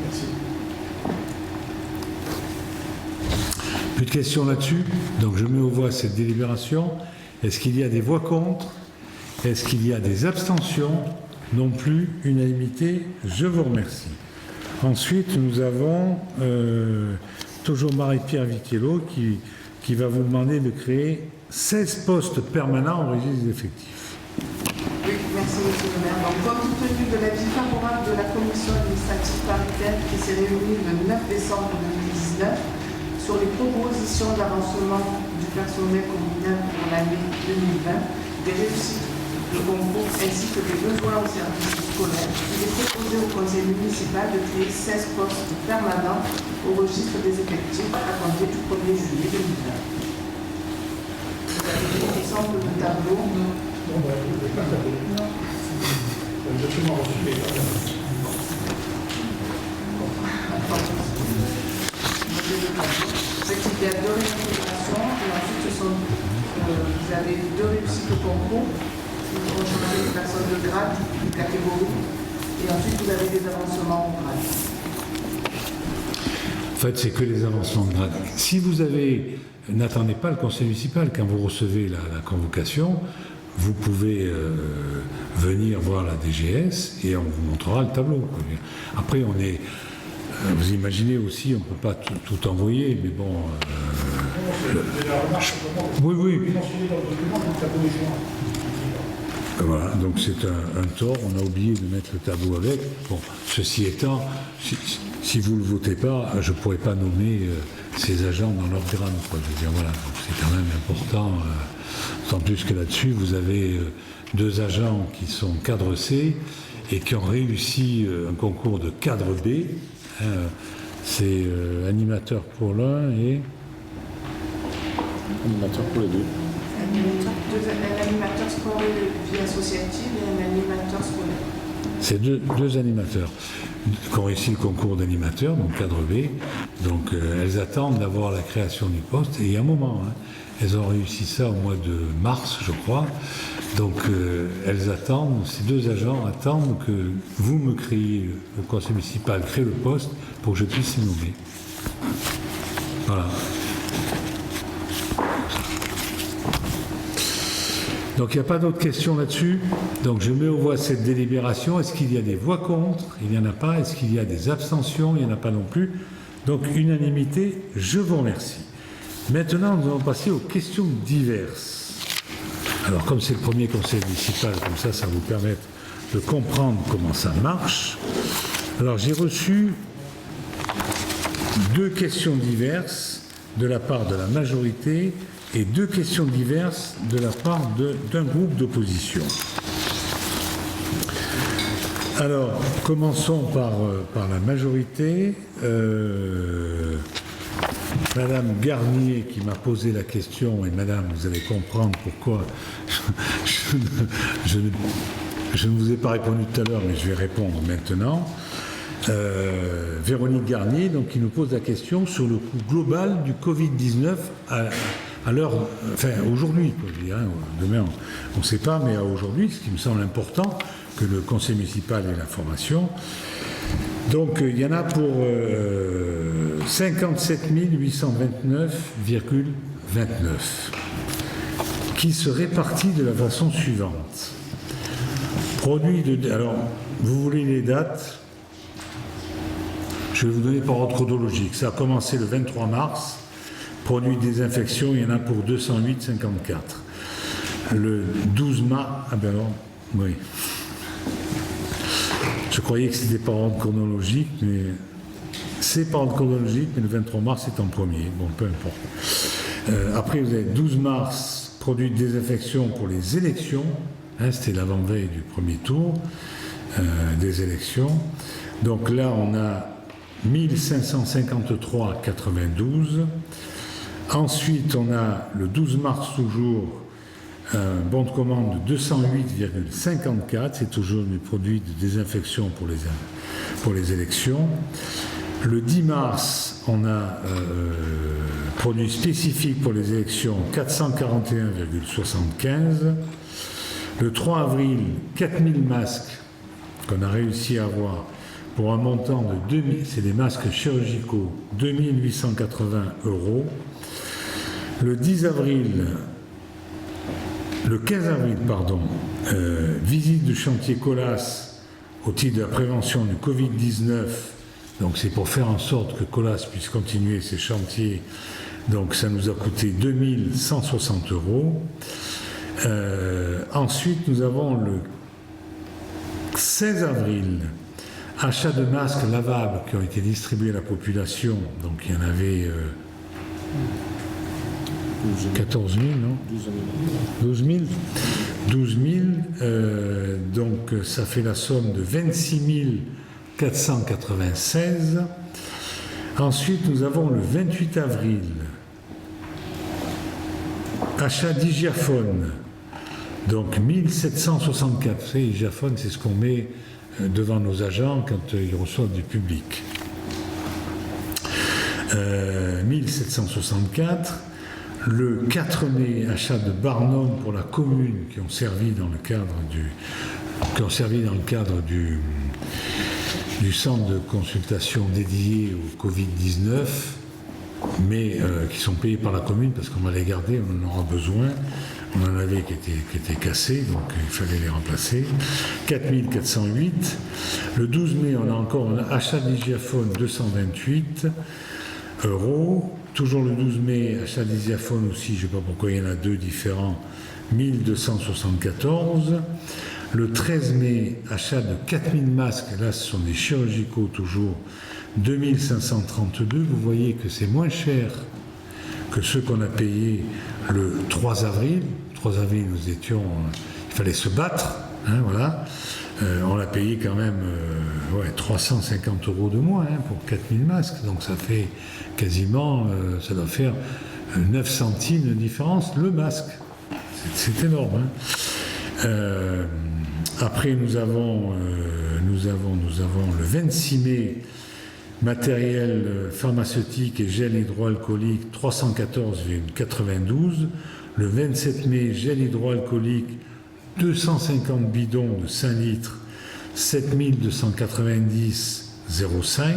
Merci. Plus de questions là-dessus. Donc je mets aux voix cette délibération. Est-ce qu'il y a des voix contre? Est-ce qu'il y a des abstentions? Non plus, unanimité. Je vous remercie. Ensuite, nous avons toujours Marie-Pierre Vitiello qui va vous demander de créer 16 postes permanents au registre des effectifs. Oui, merci Monsieur le maire. Donc, compte tenu de l'avis favorable de la commission administrative paritaire qui s'est réunie le 9 décembre 2019 sur les propositions d'avancement du personnel communal pour l'année 2020, des réussites de concours ainsi que des besoins au service scolaire, il est proposé au conseil municipal de créer 16 postes permanents au registre des effectifs à compter du 1er juillet 2020. Vous avez l'exemple du tableau. Bon, ben, je ne vais pas tableau. Non. Exactement, Il y a 2 réintégrations et ensuite vous avez 2 réussites au concours. Vous vont changer les personnes de grade, de catégorie, et ensuite vous avez des avancements au grade. En fait, c'est que les avancements de grade. Si vous avez, n'attendez pas le conseil municipal, quand vous recevez la convocation, vous pouvez venir voir la DGS et on vous montrera le tableau. Après, on est, vous imaginez aussi, on ne peut pas tout envoyer, mais bon. Oui. Voilà, donc c'est un tort, on a oublié de mettre le tableau avec. Bon, ceci étant, si vous ne le votez pas, je ne pourrais pas nommer ces agents dans leur grade. Quoi. Je veux dire, voilà, c'est quand même important. Tant plus que là-dessus, vous avez 2 agents qui sont cadre C et qui ont réussi un concours de cadre B. C'est animateur pour l'un et... Animateur pour les 2. Un animateur sport et vie associative et un animateur scolaire. C'est deux animateurs qui ont réussi le concours d'animateur, donc cadre B. Donc elles attendent d'avoir la création du poste. Et il y a un moment, elles ont réussi ça au mois de mars, je crois. Donc elles attendent, ces 2 agents attendent que vous me créiez, le conseil municipal crée le poste pour que je puisse les nommer. Voilà. Donc il n'y a pas d'autres questions là-dessus. Donc je mets aux voix cette délibération. Est-ce qu'il y a des voix contre? Il n'y en a pas. Est-ce qu'il y a des abstentions? Il n'y en a pas non plus. Donc unanimité, je vous remercie. Maintenant, nous allons passer aux questions diverses. Alors comme c'est le premier conseil municipal, comme ça vous permet de comprendre comment ça marche. Alors j'ai reçu 2 questions diverses de la part de la majorité et 2 questions diverses de la part d'un groupe d'opposition. Alors, commençons par la majorité. Madame Garnier qui m'a posé la question, et Madame, vous allez comprendre pourquoi je ne vous ai pas répondu tout à l'heure, mais je vais répondre maintenant. Véronique Garnier, donc, qui nous pose la question sur le coût global du Covid-19 à l'heure, enfin aujourd'hui, demain on ne sait pas, mais à aujourd'hui, ce qui me semble important, que le conseil municipal ait l'information. Donc il y en a pour 57 829,29 qui se répartit de la façon suivante. Alors, vous voulez les dates? Je vais vous donner par ordre chronologique. Ça a commencé le 23 mars. Produits de désinfection, il y en a pour 208,54. Le 12 mars... Ah ben alors, oui. Je croyais que c'était par ordre chronologique, mais c'est par ordre chronologique, mais le 23 mars c'est en premier. Bon, peu importe. Après, vous avez 12 mars, produits de désinfection pour les élections. C'était l'avant-veille du premier tour des élections. Donc là, on a 1553,92. Ensuite, on a le 12 mars toujours un bon de commande de 208,54. C'est toujours du produit de désinfection pour les élections. Le 10 mars, on a produit spécifique pour les élections 441,75. Le 3 avril, 4000 masques qu'on a réussi à avoir pour un montant de 2000, c'est des masques chirurgicaux, 2880 €. Le 15 avril, visite du chantier Colas au titre de la prévention du Covid-19. Donc c'est pour faire en sorte que Colas puisse continuer ses chantiers. Donc ça nous a coûté 2160 €. Ensuite, nous avons le 16 avril, achat de masques lavables qui ont été distribués à la population. Donc il y en avait 14 000, non 12 000. 12 000. Donc ça fait la somme de 26 496. Ensuite, nous avons le 28 avril, achat d'Hygiaphone. Donc 1764. Vous savez, Hygiaphone, c'est ce qu'on met devant nos agents quand ils reçoivent du public. 1764. Le 4 mai, achat de Barnum pour la commune qui ont servi dans le cadre du centre de consultation dédié au Covid-19, mais qui sont payés par la commune parce qu'on va les garder, on en aura besoin. On en avait qui étaient cassés, donc il fallait les remplacer. 4408. Le 12 mai, on a encore un achat d'Hygiaphone 228 €. Toujours le 12 mai, achat d'Hygiaphone aussi, je ne sais pas pourquoi il y en a deux différents, 1274. Le 13 mai, achat de 4000 masques, là ce sont des chirurgicaux toujours, 2532. Vous voyez que c'est moins cher que ceux qu'on a payés le 3 avril. Le 3 avril, nous étions, il fallait se battre, hein, voilà. On l'a payé quand même 350 € de moins pour 4000 masques, donc ça fait quasiment, ça doit faire 9 centimes de différence le masque. C'est énorme. Hein. Après, nous avons le 26 mai, matériel pharmaceutique et gel hydroalcoolique 314,92. Le 27 mai, gel hydroalcoolique 250 bidons de 5 litres, 7290,05.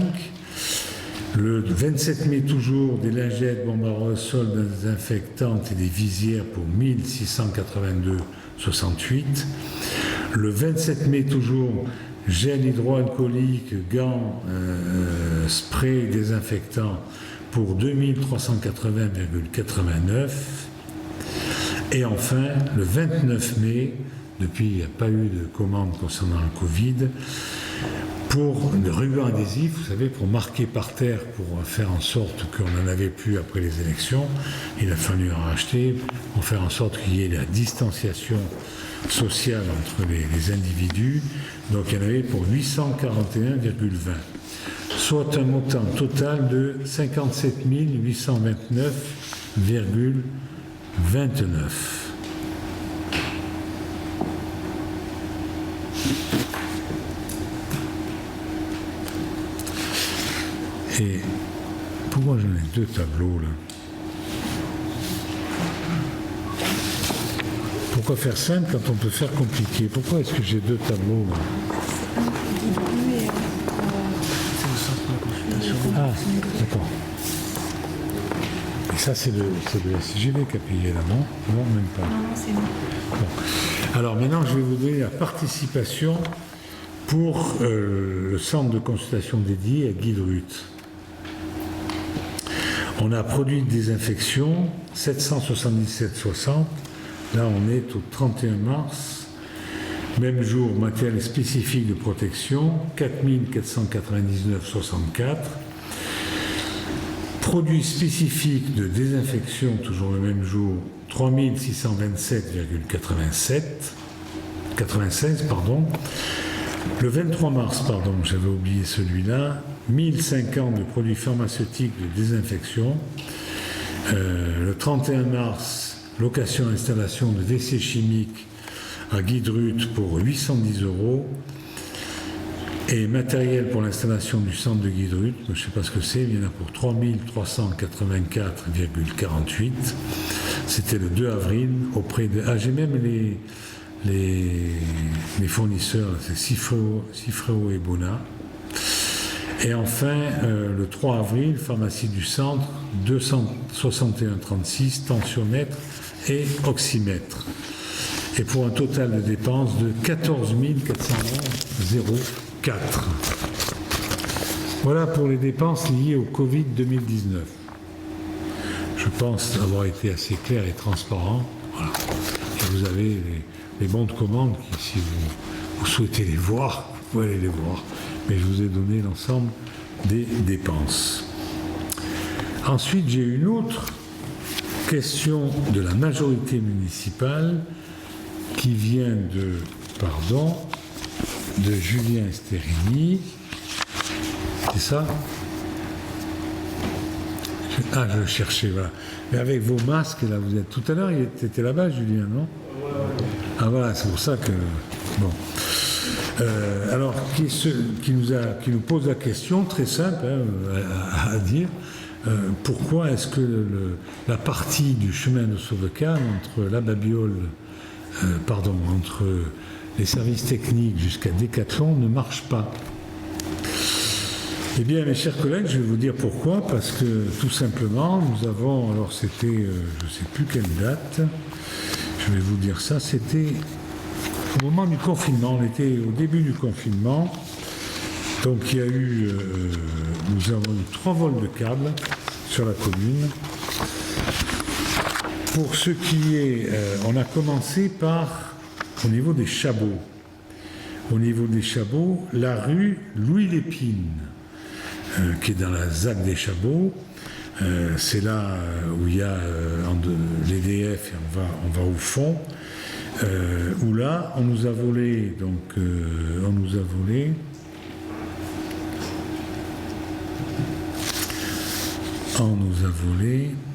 Le 27 mai toujours, des lingettes, bombes à aérosol, désinfectantes et des visières pour 1682,68. Le 27 mai toujours, gel hydroalcoolique, gants, spray désinfectant pour 2380,89. Et enfin, le 29 mai, depuis il n'y a pas eu de commande concernant le Covid, pour le ruban adhésif, vous savez, pour marquer par terre, pour faire en sorte qu'on n'en avait plus après les élections, il a fallu en racheter, pour faire en sorte qu'il y ait la distanciation sociale entre les individus. Donc il y en avait pour 841,20, soit un montant total de 57 829,29. Et pourquoi j'en ai deux tableaux là? Pourquoi faire simple quand on peut faire compliqué? Pourquoi est-ce que j'ai deux tableaux là? Ah, d'accord. Et ça, c'est le SGV qui a payé là, non? Non, même pas. Non, c'est nous. Bon. Alors maintenant, je vais vous donner la participation pour le centre de consultation dédié à Guilderut. On a produit de désinfection 777,60. Là, on est au 31 mars. Même jour, matériel spécifique de protection 4499,64. Produits spécifiques de désinfection, toujours le même jour, 3627,96. Le 23 mars, j'avais oublié celui-là, 1050 de produits pharmaceutiques de désinfection. Le 31 mars, location et installation de WC chimiques à Guilderut pour 810 €. Et matériel pour l'installation du centre de Guilderut, je ne sais pas ce que c'est, il y en a pour 3384,48. C'était le 2 avril auprès de... Ah, j'ai même les fournisseurs, c'est Cifreo et Bona. Et enfin, le 3 avril, pharmacie du centre, 261,36, tensiomètre et oxymètre. Et pour un total de dépenses de 14 411,04. Voilà pour les dépenses liées au Covid 2019. Je pense avoir été assez clair et transparent. Voilà. Et vous avez les bons de commande qui, si vous souhaitez les voir, vous pouvez aller les voir. Mais je vous ai donné l'ensemble des dépenses. Ensuite, j'ai une autre question de la majorité municipale qui vient de Julien Esterini. C'est ça? Ah, je le cherchais, voilà. Mais avec vos masques, là, vous êtes tout à l'heure, il était là-bas, Julien, non? Ah voilà, c'est pour ça que... Bon. Alors, qui nous pose la question, très simple à dire, pourquoi est-ce que la partie du chemin de Sauvecannes entre la Babiole, entre les services techniques jusqu'à Décathlon ne marche pas? Eh bien, mes chers collègues, je vais vous dire pourquoi, parce que tout simplement, nous avons, alors c'était, je ne sais plus quelle date, je vais vous dire ça, c'était au moment du confinement, on était au début du confinement, donc il y a eu, nous avons eu 3 vols de câbles sur la commune. Pour ce qui est, on a commencé par, au niveau des Chabots. Au niveau des Chabots, la rue Louis Lépine, qui est dans la ZAC des Chabots. C'est là où il y a l'EDF et on va au fond. Où là, on nous a volé,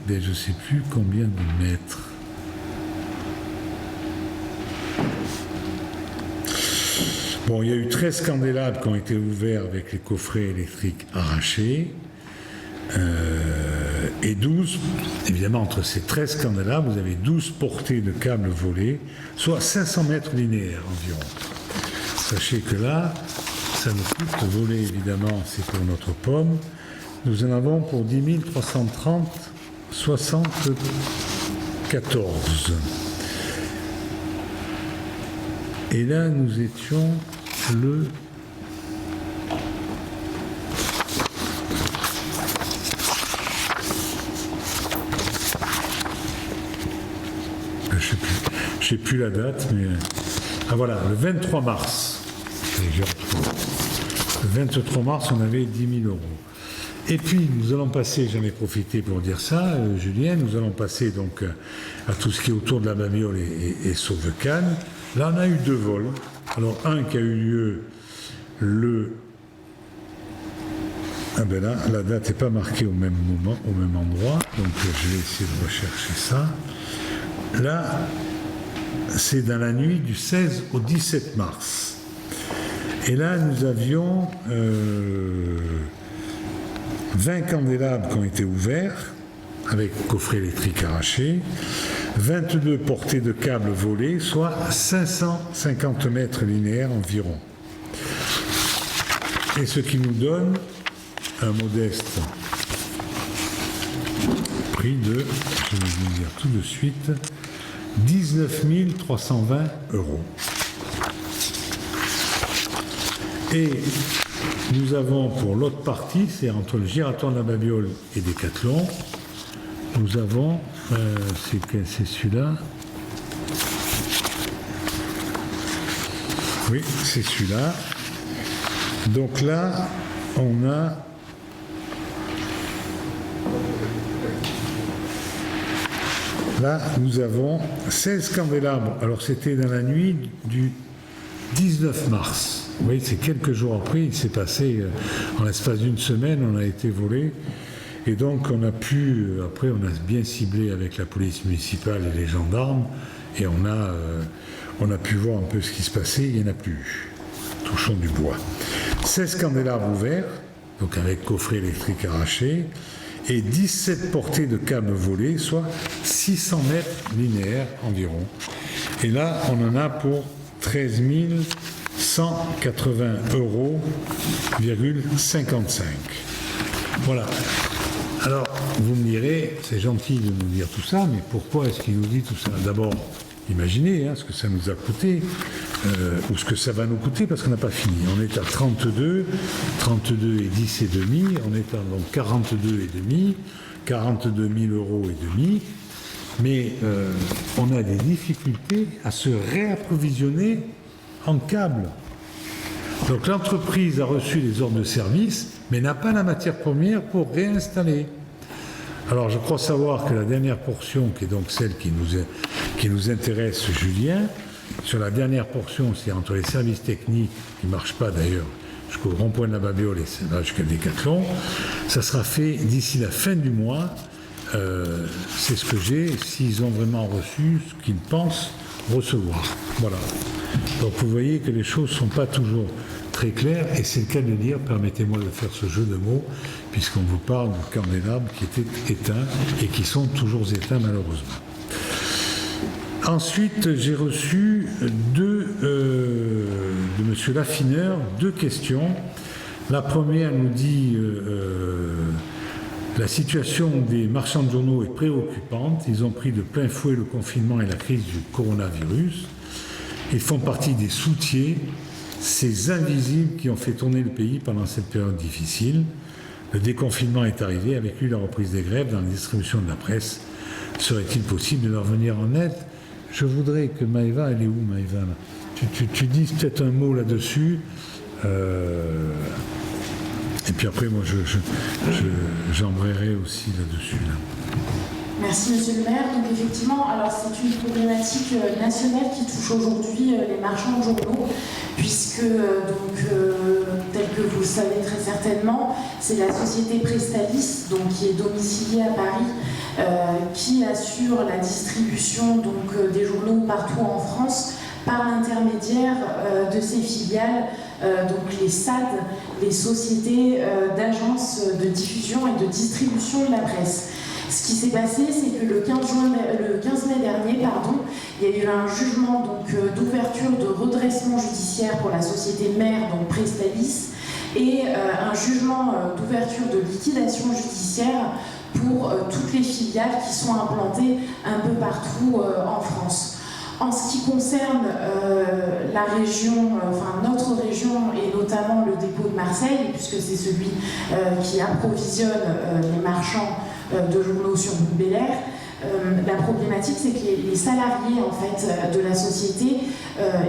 ben, je ne sais plus combien de mètres. Bon, il y a eu 13 candélabres qui ont été ouverts avec les coffrets électriques arrachés. Et 12, évidemment, entre ces 13 candélabres, vous avez 12 portées de câbles volés, soit 500 mètres linéaires environ. Sachez que là, ça nous coûte voler, évidemment, c'est pour notre pomme. Nous en avons pour 10 330,74. Et là, nous étions le... Je ne sais plus la date, mais... Ah voilà, le 23 mars. Le 23 mars, on avait 10 000 euros. Et puis, nous allons passer, j'en ai profité pour dire ça, Julien, nous allons passer donc à tout ce qui est autour de la Babiole et Sauvecannes. Là, on a eu 2 vols. Alors, un qui a eu lieu le... Ah ben là, la date n'est pas marquée au même moment, au même endroit, donc je vais essayer de rechercher ça. Là, c'est dans la nuit du 16 au 17 mars. Et là, nous avions 20 candélabres qui ont été ouverts, avec coffret électrique arraché, 22 portées de câbles volés, soit 550 mètres linéaires environ. Et ce qui nous donne un modeste prix de, je vais vous dire tout de suite, 19 320 euros. Et nous avons pour l'autre partie, c'est entre le giratoire de la Babiole et Décathlon, nous avons, c'est celui-là, oui, c'est celui-là. Donc là, on a nous avons 16 candélabres. Alors c'était dans la nuit du 19 mars. Vous voyez, c'est quelques jours après, il s'est passé, en l'espace d'une semaine, on a été volé. Et donc on a pu, après on a bien ciblé avec la police municipale et les gendarmes, et on a pu voir un peu ce qui se passait, il n'y en a plus. Touchons du bois. 16 candélabres ouverts, donc avec coffret électrique arraché, et 17 portées de câbles volés, soit 600 mètres linéaires environ. Et là, on en a pour 13 180,55 €. Voilà. Alors, vous me direz, c'est gentil de nous dire tout ça, mais pourquoi est-ce qu'il nous dit tout ça? D'abord, imaginez ce que ça nous a coûté, ou ce que ça va nous coûter, parce qu'on n'a pas fini. On est à 32 et 10 et demi, on est à donc 42 et demi, 42 000 € et demi, mais on a des difficultés à se réapprovisionner en câbles. Donc l'entreprise a reçu les ordres de service, mais n'a pas la matière première pour réinstaller. Alors je crois savoir que la dernière portion, qui est donc celle qui nous intéresse, Julien, sur la dernière portion, c'est entre les services techniques, qui ne marchent pas d'ailleurs, jusqu'au rond-point de la Babéole et jusqu'à Décathlon, ça sera fait d'ici la fin du mois. C'est ce que j'ai, s'ils ont vraiment reçu ce qu'ils pensent recevoir. Voilà. Donc vous voyez que les choses ne sont pas toujours très claires, et c'est le cas de le dire, permettez-moi de faire ce jeu de mots, puisqu'on vous parle de candélabres qui étaient éteints et qui sont toujours éteints malheureusement. Ensuite, j'ai reçu de M. Laffineur 2 questions. La première nous dit la situation des marchands de journaux est préoccupante. Ils ont pris de plein fouet le confinement et la crise du coronavirus. Ils font partie des soutiers, ces invisibles qui ont fait tourner le pays pendant cette période difficile. Le déconfinement est arrivé, avec lui la reprise des grèves dans la distribution de la presse. Serait-il possible de leur venir en aide? Je voudrais que Maëva, elle est où Maëva là? Tu dis peut-être un mot là-dessus. Et puis après, moi, j'embrayerai aussi là-dessus. Là. Merci Monsieur le maire. Donc effectivement, alors c'est une problématique nationale qui touche aujourd'hui les marchands de journaux, puisque tel que vous le savez très certainement, c'est la société Prestalis, donc qui est domiciliée à Paris, qui assure la distribution des journaux partout en France par l'intermédiaire de ses filiales, donc les SAD, les sociétés d'agences de diffusion et de distribution de la presse. Ce qui s'est passé, c'est que le 15 mai dernier, il y a eu un jugement d'ouverture de redressement judiciaire pour la société mère, donc Prestalis, et un jugement d'ouverture de liquidation judiciaire pour toutes les filiales qui sont implantées un peu partout en France. En ce qui concerne la région, notre région et notamment le dépôt de Marseille, puisque c'est celui qui approvisionne les marchands de journaux sur Bel-Air, la problématique, c'est que les salariés en fait, de la société,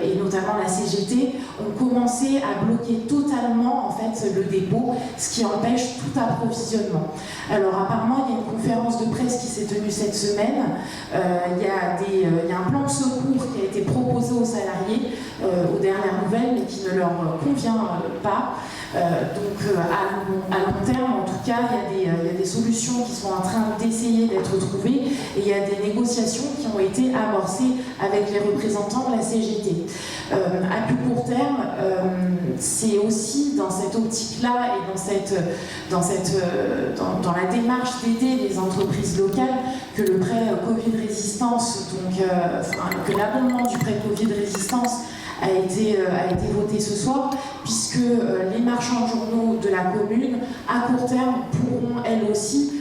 et notamment la CGT, ont commencé à bloquer totalement en fait, le dépôt, ce qui empêche tout approvisionnement. Alors apparemment, il y a une conférence de presse qui s'est tenue cette semaine. Il y a un plan de secours qui a été proposé aux salariés, aux dernières nouvelles, mais qui ne leur convient pas. Donc à long terme, en tout cas, il y a des solutions qui sont en train d'essayer d'être trouvées, et il y a des négociations qui ont été amorcées avec les représentants de la CGT. À plus court terme, c'est aussi dans cette optique-là et dans la démarche d'aider les entreprises locales que le prêt Covid résistance, que l'abondement du prêt Covid résistance a été voté ce soir, puisque les marchands de journaux de la commune, à court terme, pourront elles aussi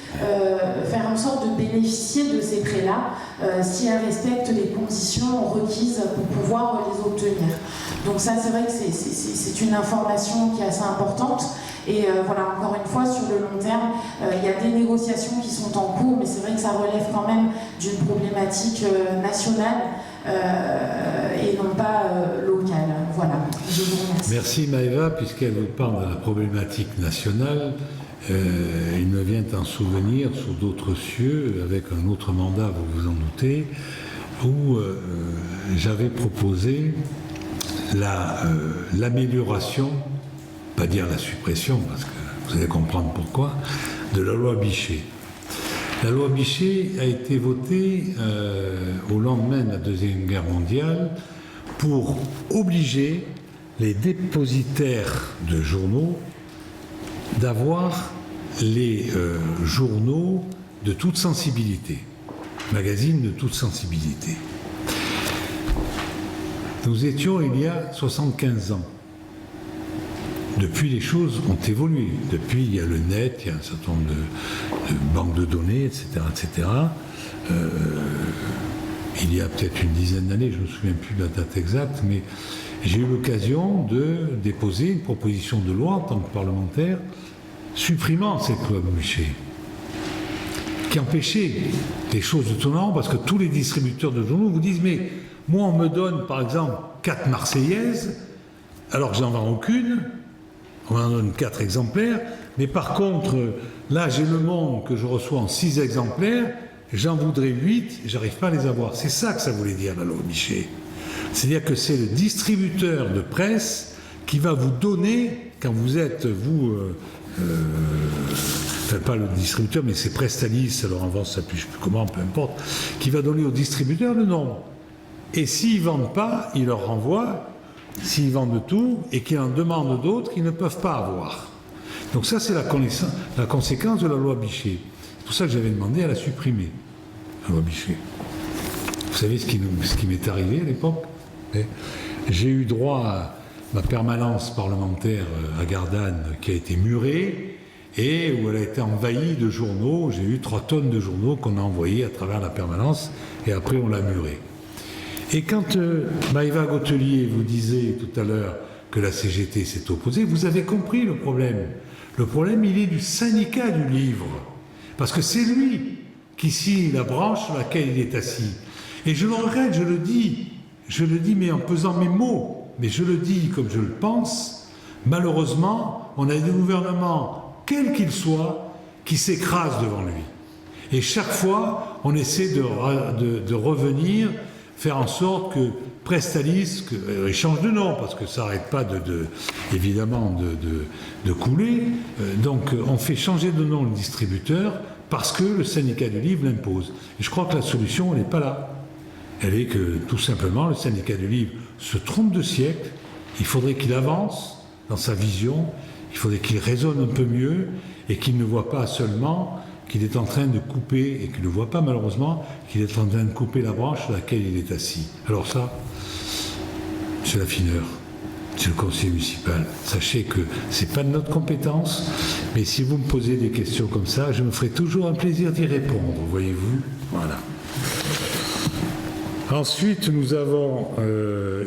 faire en sorte de bénéficier de ces prêts-là si elles respectent les conditions requises pour pouvoir les obtenir. Donc ça, c'est vrai que c'est une information qui est assez importante. Et voilà, encore une fois, sur le long terme, il y a des négociations qui sont en cours, mais c'est vrai que ça relève quand même d'une problématique nationale et non pas locale. Voilà, je vous remercie. Merci Maëva, puisqu'elle vous parle de la problématique nationale. Il me vient un souvenir sous d'autres cieux, avec un autre mandat, vous vous en doutez, où j'avais proposé l'amélioration, pas dire la suppression, parce que vous allez comprendre pourquoi, de la loi Bichet. La loi Bichet a été votée au lendemain de la Deuxième Guerre mondiale pour obliger les dépositaires de journaux d'avoir les journaux de toute sensibilité, magazines de toute sensibilité. nous étions il y a 75 ans. Depuis, les choses ont évolué. Depuis, il y a le net, il y a un certain nombre de banques de données, etc. etc. Il y a peut-être une dizaine d'années, je ne me souviens plus de la date exacte, mais j'ai eu l'occasion de déposer une proposition de loi en tant que parlementaire supprimant cette loi Bichet, qui empêchait les choses de tourner en rond, parce que tous les distributeurs de journaux vous disent « mais moi on me donne par exemple 4 Marseillaises, alors que j'en vends aucune, on m'en donne 4 exemplaires, mais par contre là j'ai Le Monde que je reçois en 6 exemplaires, j'en voudrais 8, j'arrive pas à les avoir ». C'est ça que ça voulait dire la loi Bichet. C'est-à-dire que c'est le distributeur de presse qui va vous donner, quand vous êtes, vous, enfin pas le distributeur, mais c'est Prestalis, alors en vente, ça plus comment, peu importe, qui va donner au distributeur le nombre. Et s'ils ne vendent pas, il leur renvoie, s'ils vendent tout, et qu'ils en demandent d'autres qu'ils ne peuvent pas avoir. Donc ça, c'est la conséquence de la loi Bichet. C'est pour ça que j'avais demandé à la supprimer, la loi Bichet. Vous savez ce qui m'est arrivé à l'époque ? J'ai eu droit à ma permanence parlementaire à Gardanne qui a été murée et où elle a été envahie de journaux. J'ai eu 3 tonnes de journaux qu'on a envoyés à travers la permanence et après on l'a murée. Et quand Maëva Gautelier vous disait tout à l'heure que la CGT s'est opposée, vous avez compris le problème. Le problème, il est du syndicat du livre. Parce que c'est lui qui signe la branche sur laquelle il est assis. Et je le regrette, je le dis mais en pesant mes mots, mais je le dis comme je le pense, malheureusement, on a des gouvernements, quels qu'ils soient, qui s'écrasent devant lui. Et chaque fois, on essaie de revenir, faire en sorte que Prestalis, il change de nom, parce que ça n'arrête pas évidemment de couler, donc on fait changer de nom le distributeur, parce que le syndicat du livre l'impose. Et je crois que la solution, elle n'est pas là. Elle est que, tout simplement, le syndicat du livre se trompe de siècle, il faudrait qu'il avance dans sa vision, il faudrait qu'il raisonne un peu mieux, et qu'il ne voit pas seulement qu'il est en train de couper, et qu'il ne voit pas malheureusement, qu'il est en train de couper la branche sur laquelle il est assis. Alors ça, c'est l'affineur, c'est le conseiller municipal. Sachez que ce n'est pas de notre compétence, mais si vous me posez des questions comme ça, je me ferai toujours un plaisir d'y répondre, voyez-vous. Voilà. Ensuite, nous avons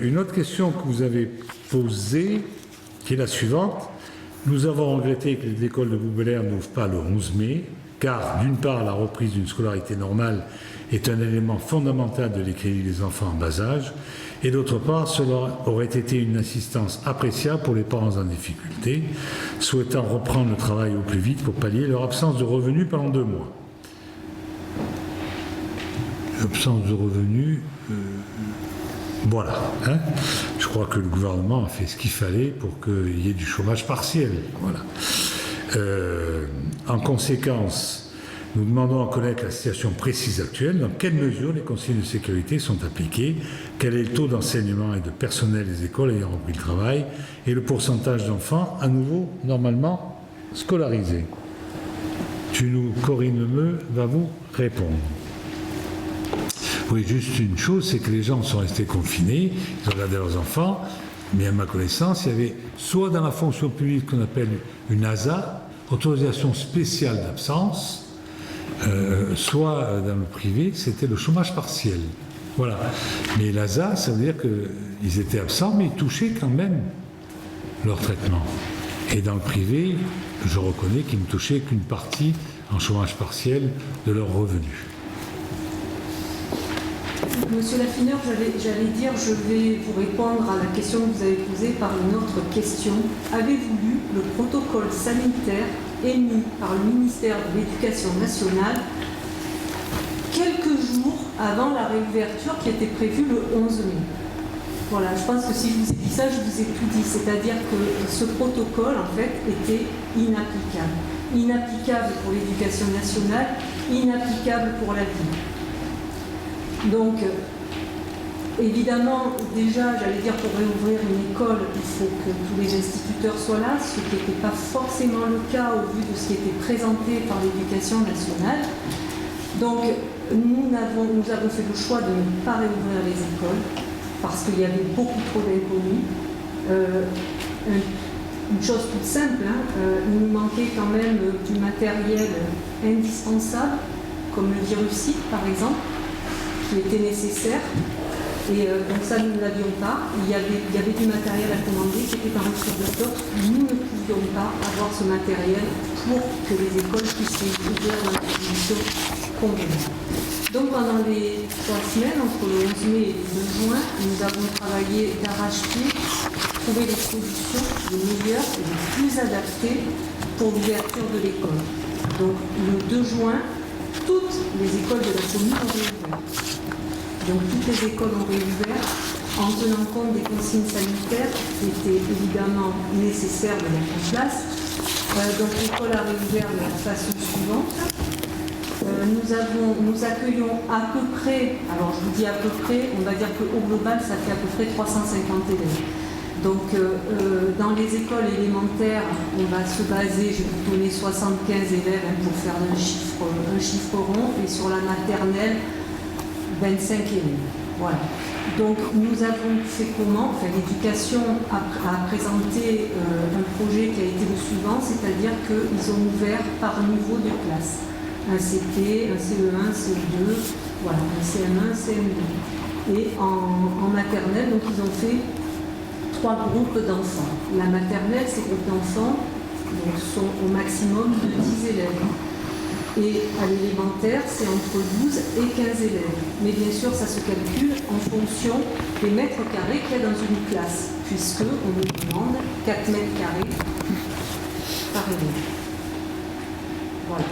une autre question que vous avez posée, qui est la suivante. Nous avons regretté que les écoles de Boubelaire n'ouvrent pas le 11 mai, car d'une part, la reprise d'une scolarité normale est un élément fondamental de l'équilibre des enfants en bas âge, et d'autre part, cela aurait été une assistance appréciable pour les parents en difficulté, souhaitant reprendre le travail au plus vite pour pallier leur absence de revenus pendant 2 mois. L'absence de revenus, voilà. Hein, je crois que le gouvernement a fait ce qu'il fallait pour qu'il y ait du chômage partiel. Voilà. En conséquence, nous demandons à connaître la situation précise actuelle, dans quelle mesure les consignes de sécurité sont appliquées, quel est le taux d'enseignement et de personnel des écoles ayant repris le travail, et le pourcentage d'enfants à nouveau normalement scolarisés. Corinne Lemeu va vous répondre. Oui, juste une chose, c'est que les gens sont restés confinés, ils ont regardé leurs enfants, mais à ma connaissance, il y avait soit dans la fonction publique qu'on appelle une ASA, autorisation spéciale d'absence, soit dans le privé, c'était le chômage partiel. Voilà. Mais l'ASA, ça veut dire qu'ils étaient absents, mais ils touchaient quand même leur traitement. Et dans le privé, je reconnais qu'ils ne touchaient qu'une partie en chômage partiel de leurs revenus. Monsieur Laffineur, j'allais dire, je vais vous répondre à la question que vous avez posée par une autre question. Avez-vous lu le protocole sanitaire émis par le ministère de l'Éducation nationale quelques jours avant la réouverture qui était prévue le 11 mai? Voilà, je pense que si je vous ai dit ça, je vous ai tout dit. C'est-à-dire que ce protocole, en fait, était inapplicable. Inapplicable pour l'Éducation nationale, inapplicable pour la ville. Donc, évidemment, déjà, j'allais dire, pour réouvrir une école, il faut que tous les instituteurs soient là, ce qui n'était pas forcément le cas au vu de ce qui était présenté par l'Éducation nationale. Donc, nous avons fait le choix de ne pas réouvrir les écoles, parce qu'il y avait beaucoup trop d'inconnus. Une chose toute simple, il nous manquait quand même du matériel indispensable, comme le virucide par exemple, qui était nécessaire. Et donc ça, nous ne l'avions pas. Il y avait du matériel à commander qui était en rupture de stock. Nous ne pouvions pas avoir ce matériel pour que les écoles puissent les ouvrir dans des conditions convenables. Donc pendant les 3 semaines, entre le 11 mai et le 2 juin, nous avons travaillé d'arrache-pied, trouver des solutions les meilleures et les plus adaptées pour l'ouverture de l'école. Donc le 2 juin, toutes les écoles de la commune ont réouvert. Donc toutes les écoles ont réouvert en tenant compte des consignes sanitaires qui étaient évidemment nécessaires de mettre en place. Donc l'école a réouvert de la façon suivante. Nous accueillons à peu près, alors je vous dis à peu près, on va dire qu'au global ça fait à peu près 350 élèves. Donc dans les écoles élémentaires, on va se baser, je vais vous donner 75 élèves pour faire un chiffre rond, et sur la maternelle, 25 élèves. Voilà. Donc nous avons fait comment? Enfin, l'éducation a présenté un projet qui a été le suivant, c'est-à-dire qu'ils ont ouvert par niveau de classe. Un CP, un CE1, CE2, voilà, un CM1, CM2. Et en maternelle, donc ils ont fait 3 groupes d'enfants. La maternelle, ces groupes d'enfants sont au maximum de 10 élèves. Et à l'élémentaire, c'est entre 12 et 15 élèves. Mais bien sûr, ça se calcule en fonction des mètres carrés qu'il y a dans une classe, puisqu'on nous demande 4 mètres carrés par élève. Voilà.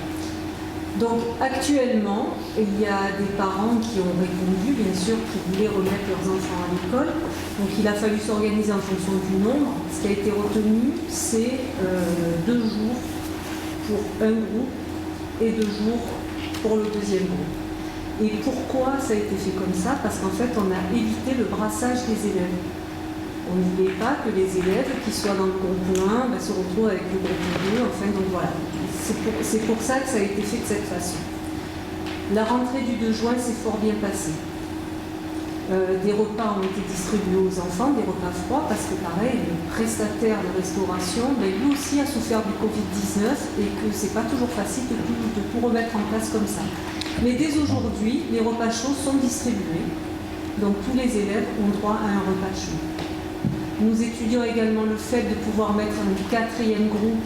Donc actuellement, il y a des parents qui ont répondu, bien sûr, qui voulaient remettre leurs enfants à l'école. Donc il a fallu s'organiser en fonction du nombre. Ce qui a été retenu, c'est 2 jours pour un groupe et 2 jours pour le deuxième groupe. Et pourquoi ça a été fait comme ça? Parce qu'en fait, on a évité le brassage des élèves. On ne voulait pas que les élèves qui soient dans le groupe 1 se retrouvent avec le groupe 2. Enfin, donc voilà. C'est pour ça que ça a été fait de cette façon. La rentrée du 2 juin s'est fort bien passée. Des repas ont été distribués aux enfants, des repas froids, parce que pareil, le prestataire de restauration, lui aussi a souffert du Covid-19 et que c'est pas toujours facile de tout remettre en place comme ça. Mais dès aujourd'hui, les repas chauds sont distribués, donc tous les élèves ont droit à un repas chaud. Nous étudions également le fait de pouvoir mettre un 4e groupe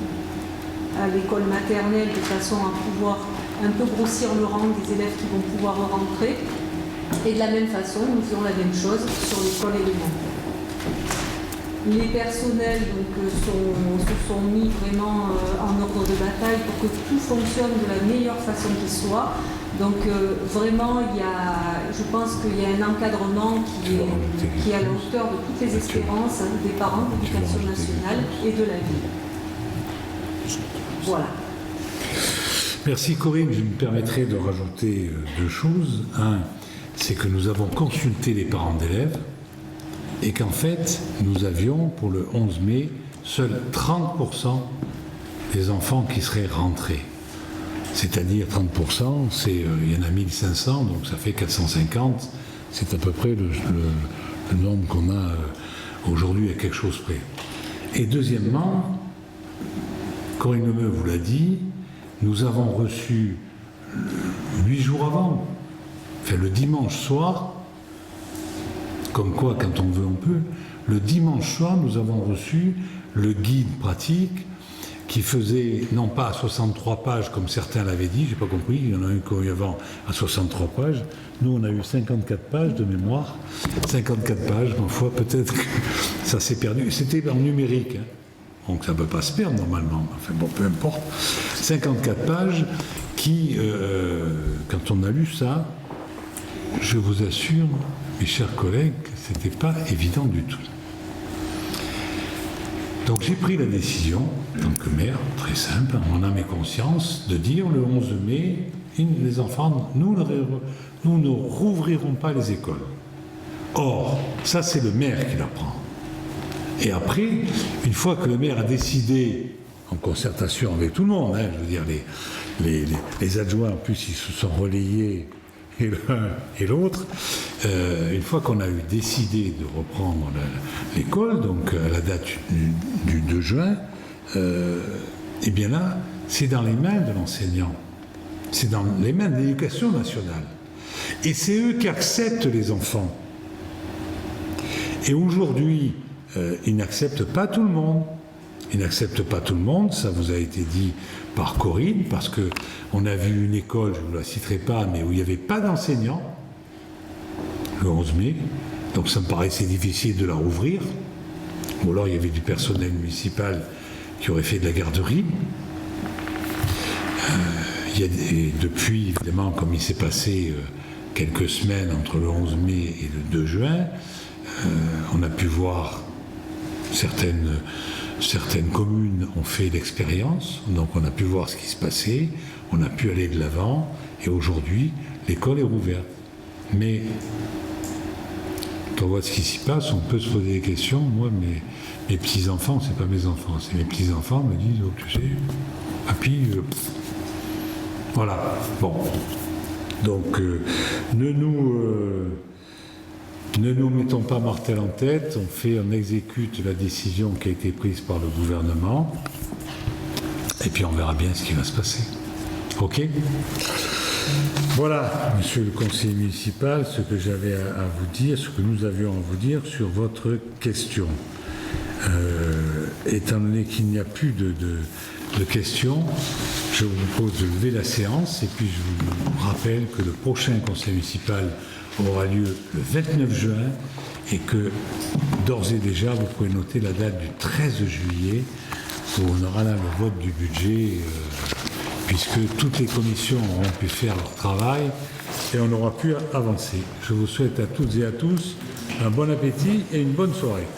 à l'école maternelle de façon à pouvoir un peu grossir le rang des élèves qui vont pouvoir rentrer. Et de la même façon, nous faisons la même chose sur l'école élémentaire. Les personnels se sont mis vraiment en ordre de bataille pour que tout fonctionne de la meilleure façon qui soit. Donc vraiment, je pense qu'il y a un encadrement qui est à la hauteur de toutes les espérances des parents de l'Éducation nationale et de la ville. Voilà. Merci Corinne. Je me permettrai de rajouter 2 choses. Un, c'est que nous avons consulté les parents d'élèves et qu'en fait, nous avions pour le 11 mai seuls 30% des enfants qui seraient rentrés. C'est-à-dire 30%, il y en a 1500, donc ça fait 450. C'est à peu près le nombre qu'on a aujourd'hui à quelque chose près. Et deuxièmement, Corinne Lemeu vous l'a dit, nous avons reçu 8 jours avant, le dimanche soir, comme quoi quand on veut on peut, le dimanche soir nous avons reçu le guide pratique qui faisait non pas à 63 pages comme certains l'avaient dit, j'ai pas compris, il y en a un qui eu avant à 63 pages, nous on a eu 54 pages de mémoire, 54 pages, ma foi peut-être que ça s'est perdu, c'était en numérique, donc ça ne peut pas se perdre normalement, enfin bon peu importe, 54 pages qui, quand on a lu ça, je vous assure, mes chers collègues, c'était pas évident du tout. Donc j'ai pris la décision, en tant que maire, très simple, en mon âme et conscience, de dire le 11 mai, les enfants, nous ne rouvrirons pas les écoles. Or, ça c'est le maire qui l'apprend. Et après, une fois que le maire a décidé, en concertation avec tout le monde, je veux dire, les adjoints en plus ils se sont relayés, et l'un et l'autre, une fois qu'on a eu décidé de reprendre l'école, donc à la date du 2 juin, et bien là, c'est dans les mains de l'enseignant, c'est dans les mains de l'Éducation nationale. Et c'est eux qui acceptent les enfants. Et aujourd'hui, ils n'acceptent pas tout le monde. Ils n'acceptent pas tout le monde, ça vous a été dit par Corinne, parce qu'on a vu une école, je ne vous la citerai pas, mais où il n'y avait pas d'enseignants, le 11 mai, donc ça me paraissait difficile de la rouvrir. Ou alors il y avait du personnel municipal qui aurait fait de la garderie. Et depuis, évidemment, comme il s'est passé quelques semaines entre le 11 mai et le 2 juin, on a pu voir certaines communes ont fait l'expérience, donc on a pu voir ce qui se passait, on a pu aller de l'avant, et aujourd'hui, l'école est rouverte. Mais quand on voit ce qui s'y passe, on peut se poser des questions. Moi, mes petits-enfants, c'est pas mes enfants, c'est mes petits-enfants me disent, oh, tu sais, papy, voilà, bon. Donc, ne nous mettons pas martel en tête, on exécute la décision qui a été prise par le gouvernement, et puis on verra bien ce qui va se passer. Ok ? Voilà, monsieur le conseiller municipal, ce que j'avais à vous dire, ce que nous avions à vous dire sur votre question. Étant donné qu'il n'y a plus de questions, je vous propose de lever la séance, et puis je vous rappelle que le prochain conseil municipal aura lieu le 29 juin et que d'ores et déjà vous pouvez noter la date du 13 juillet où on aura là le vote du budget puisque toutes les commissions auront pu faire leur travail et on aura pu avancer. Je vous souhaite à toutes et à tous un bon appétit et une bonne soirée.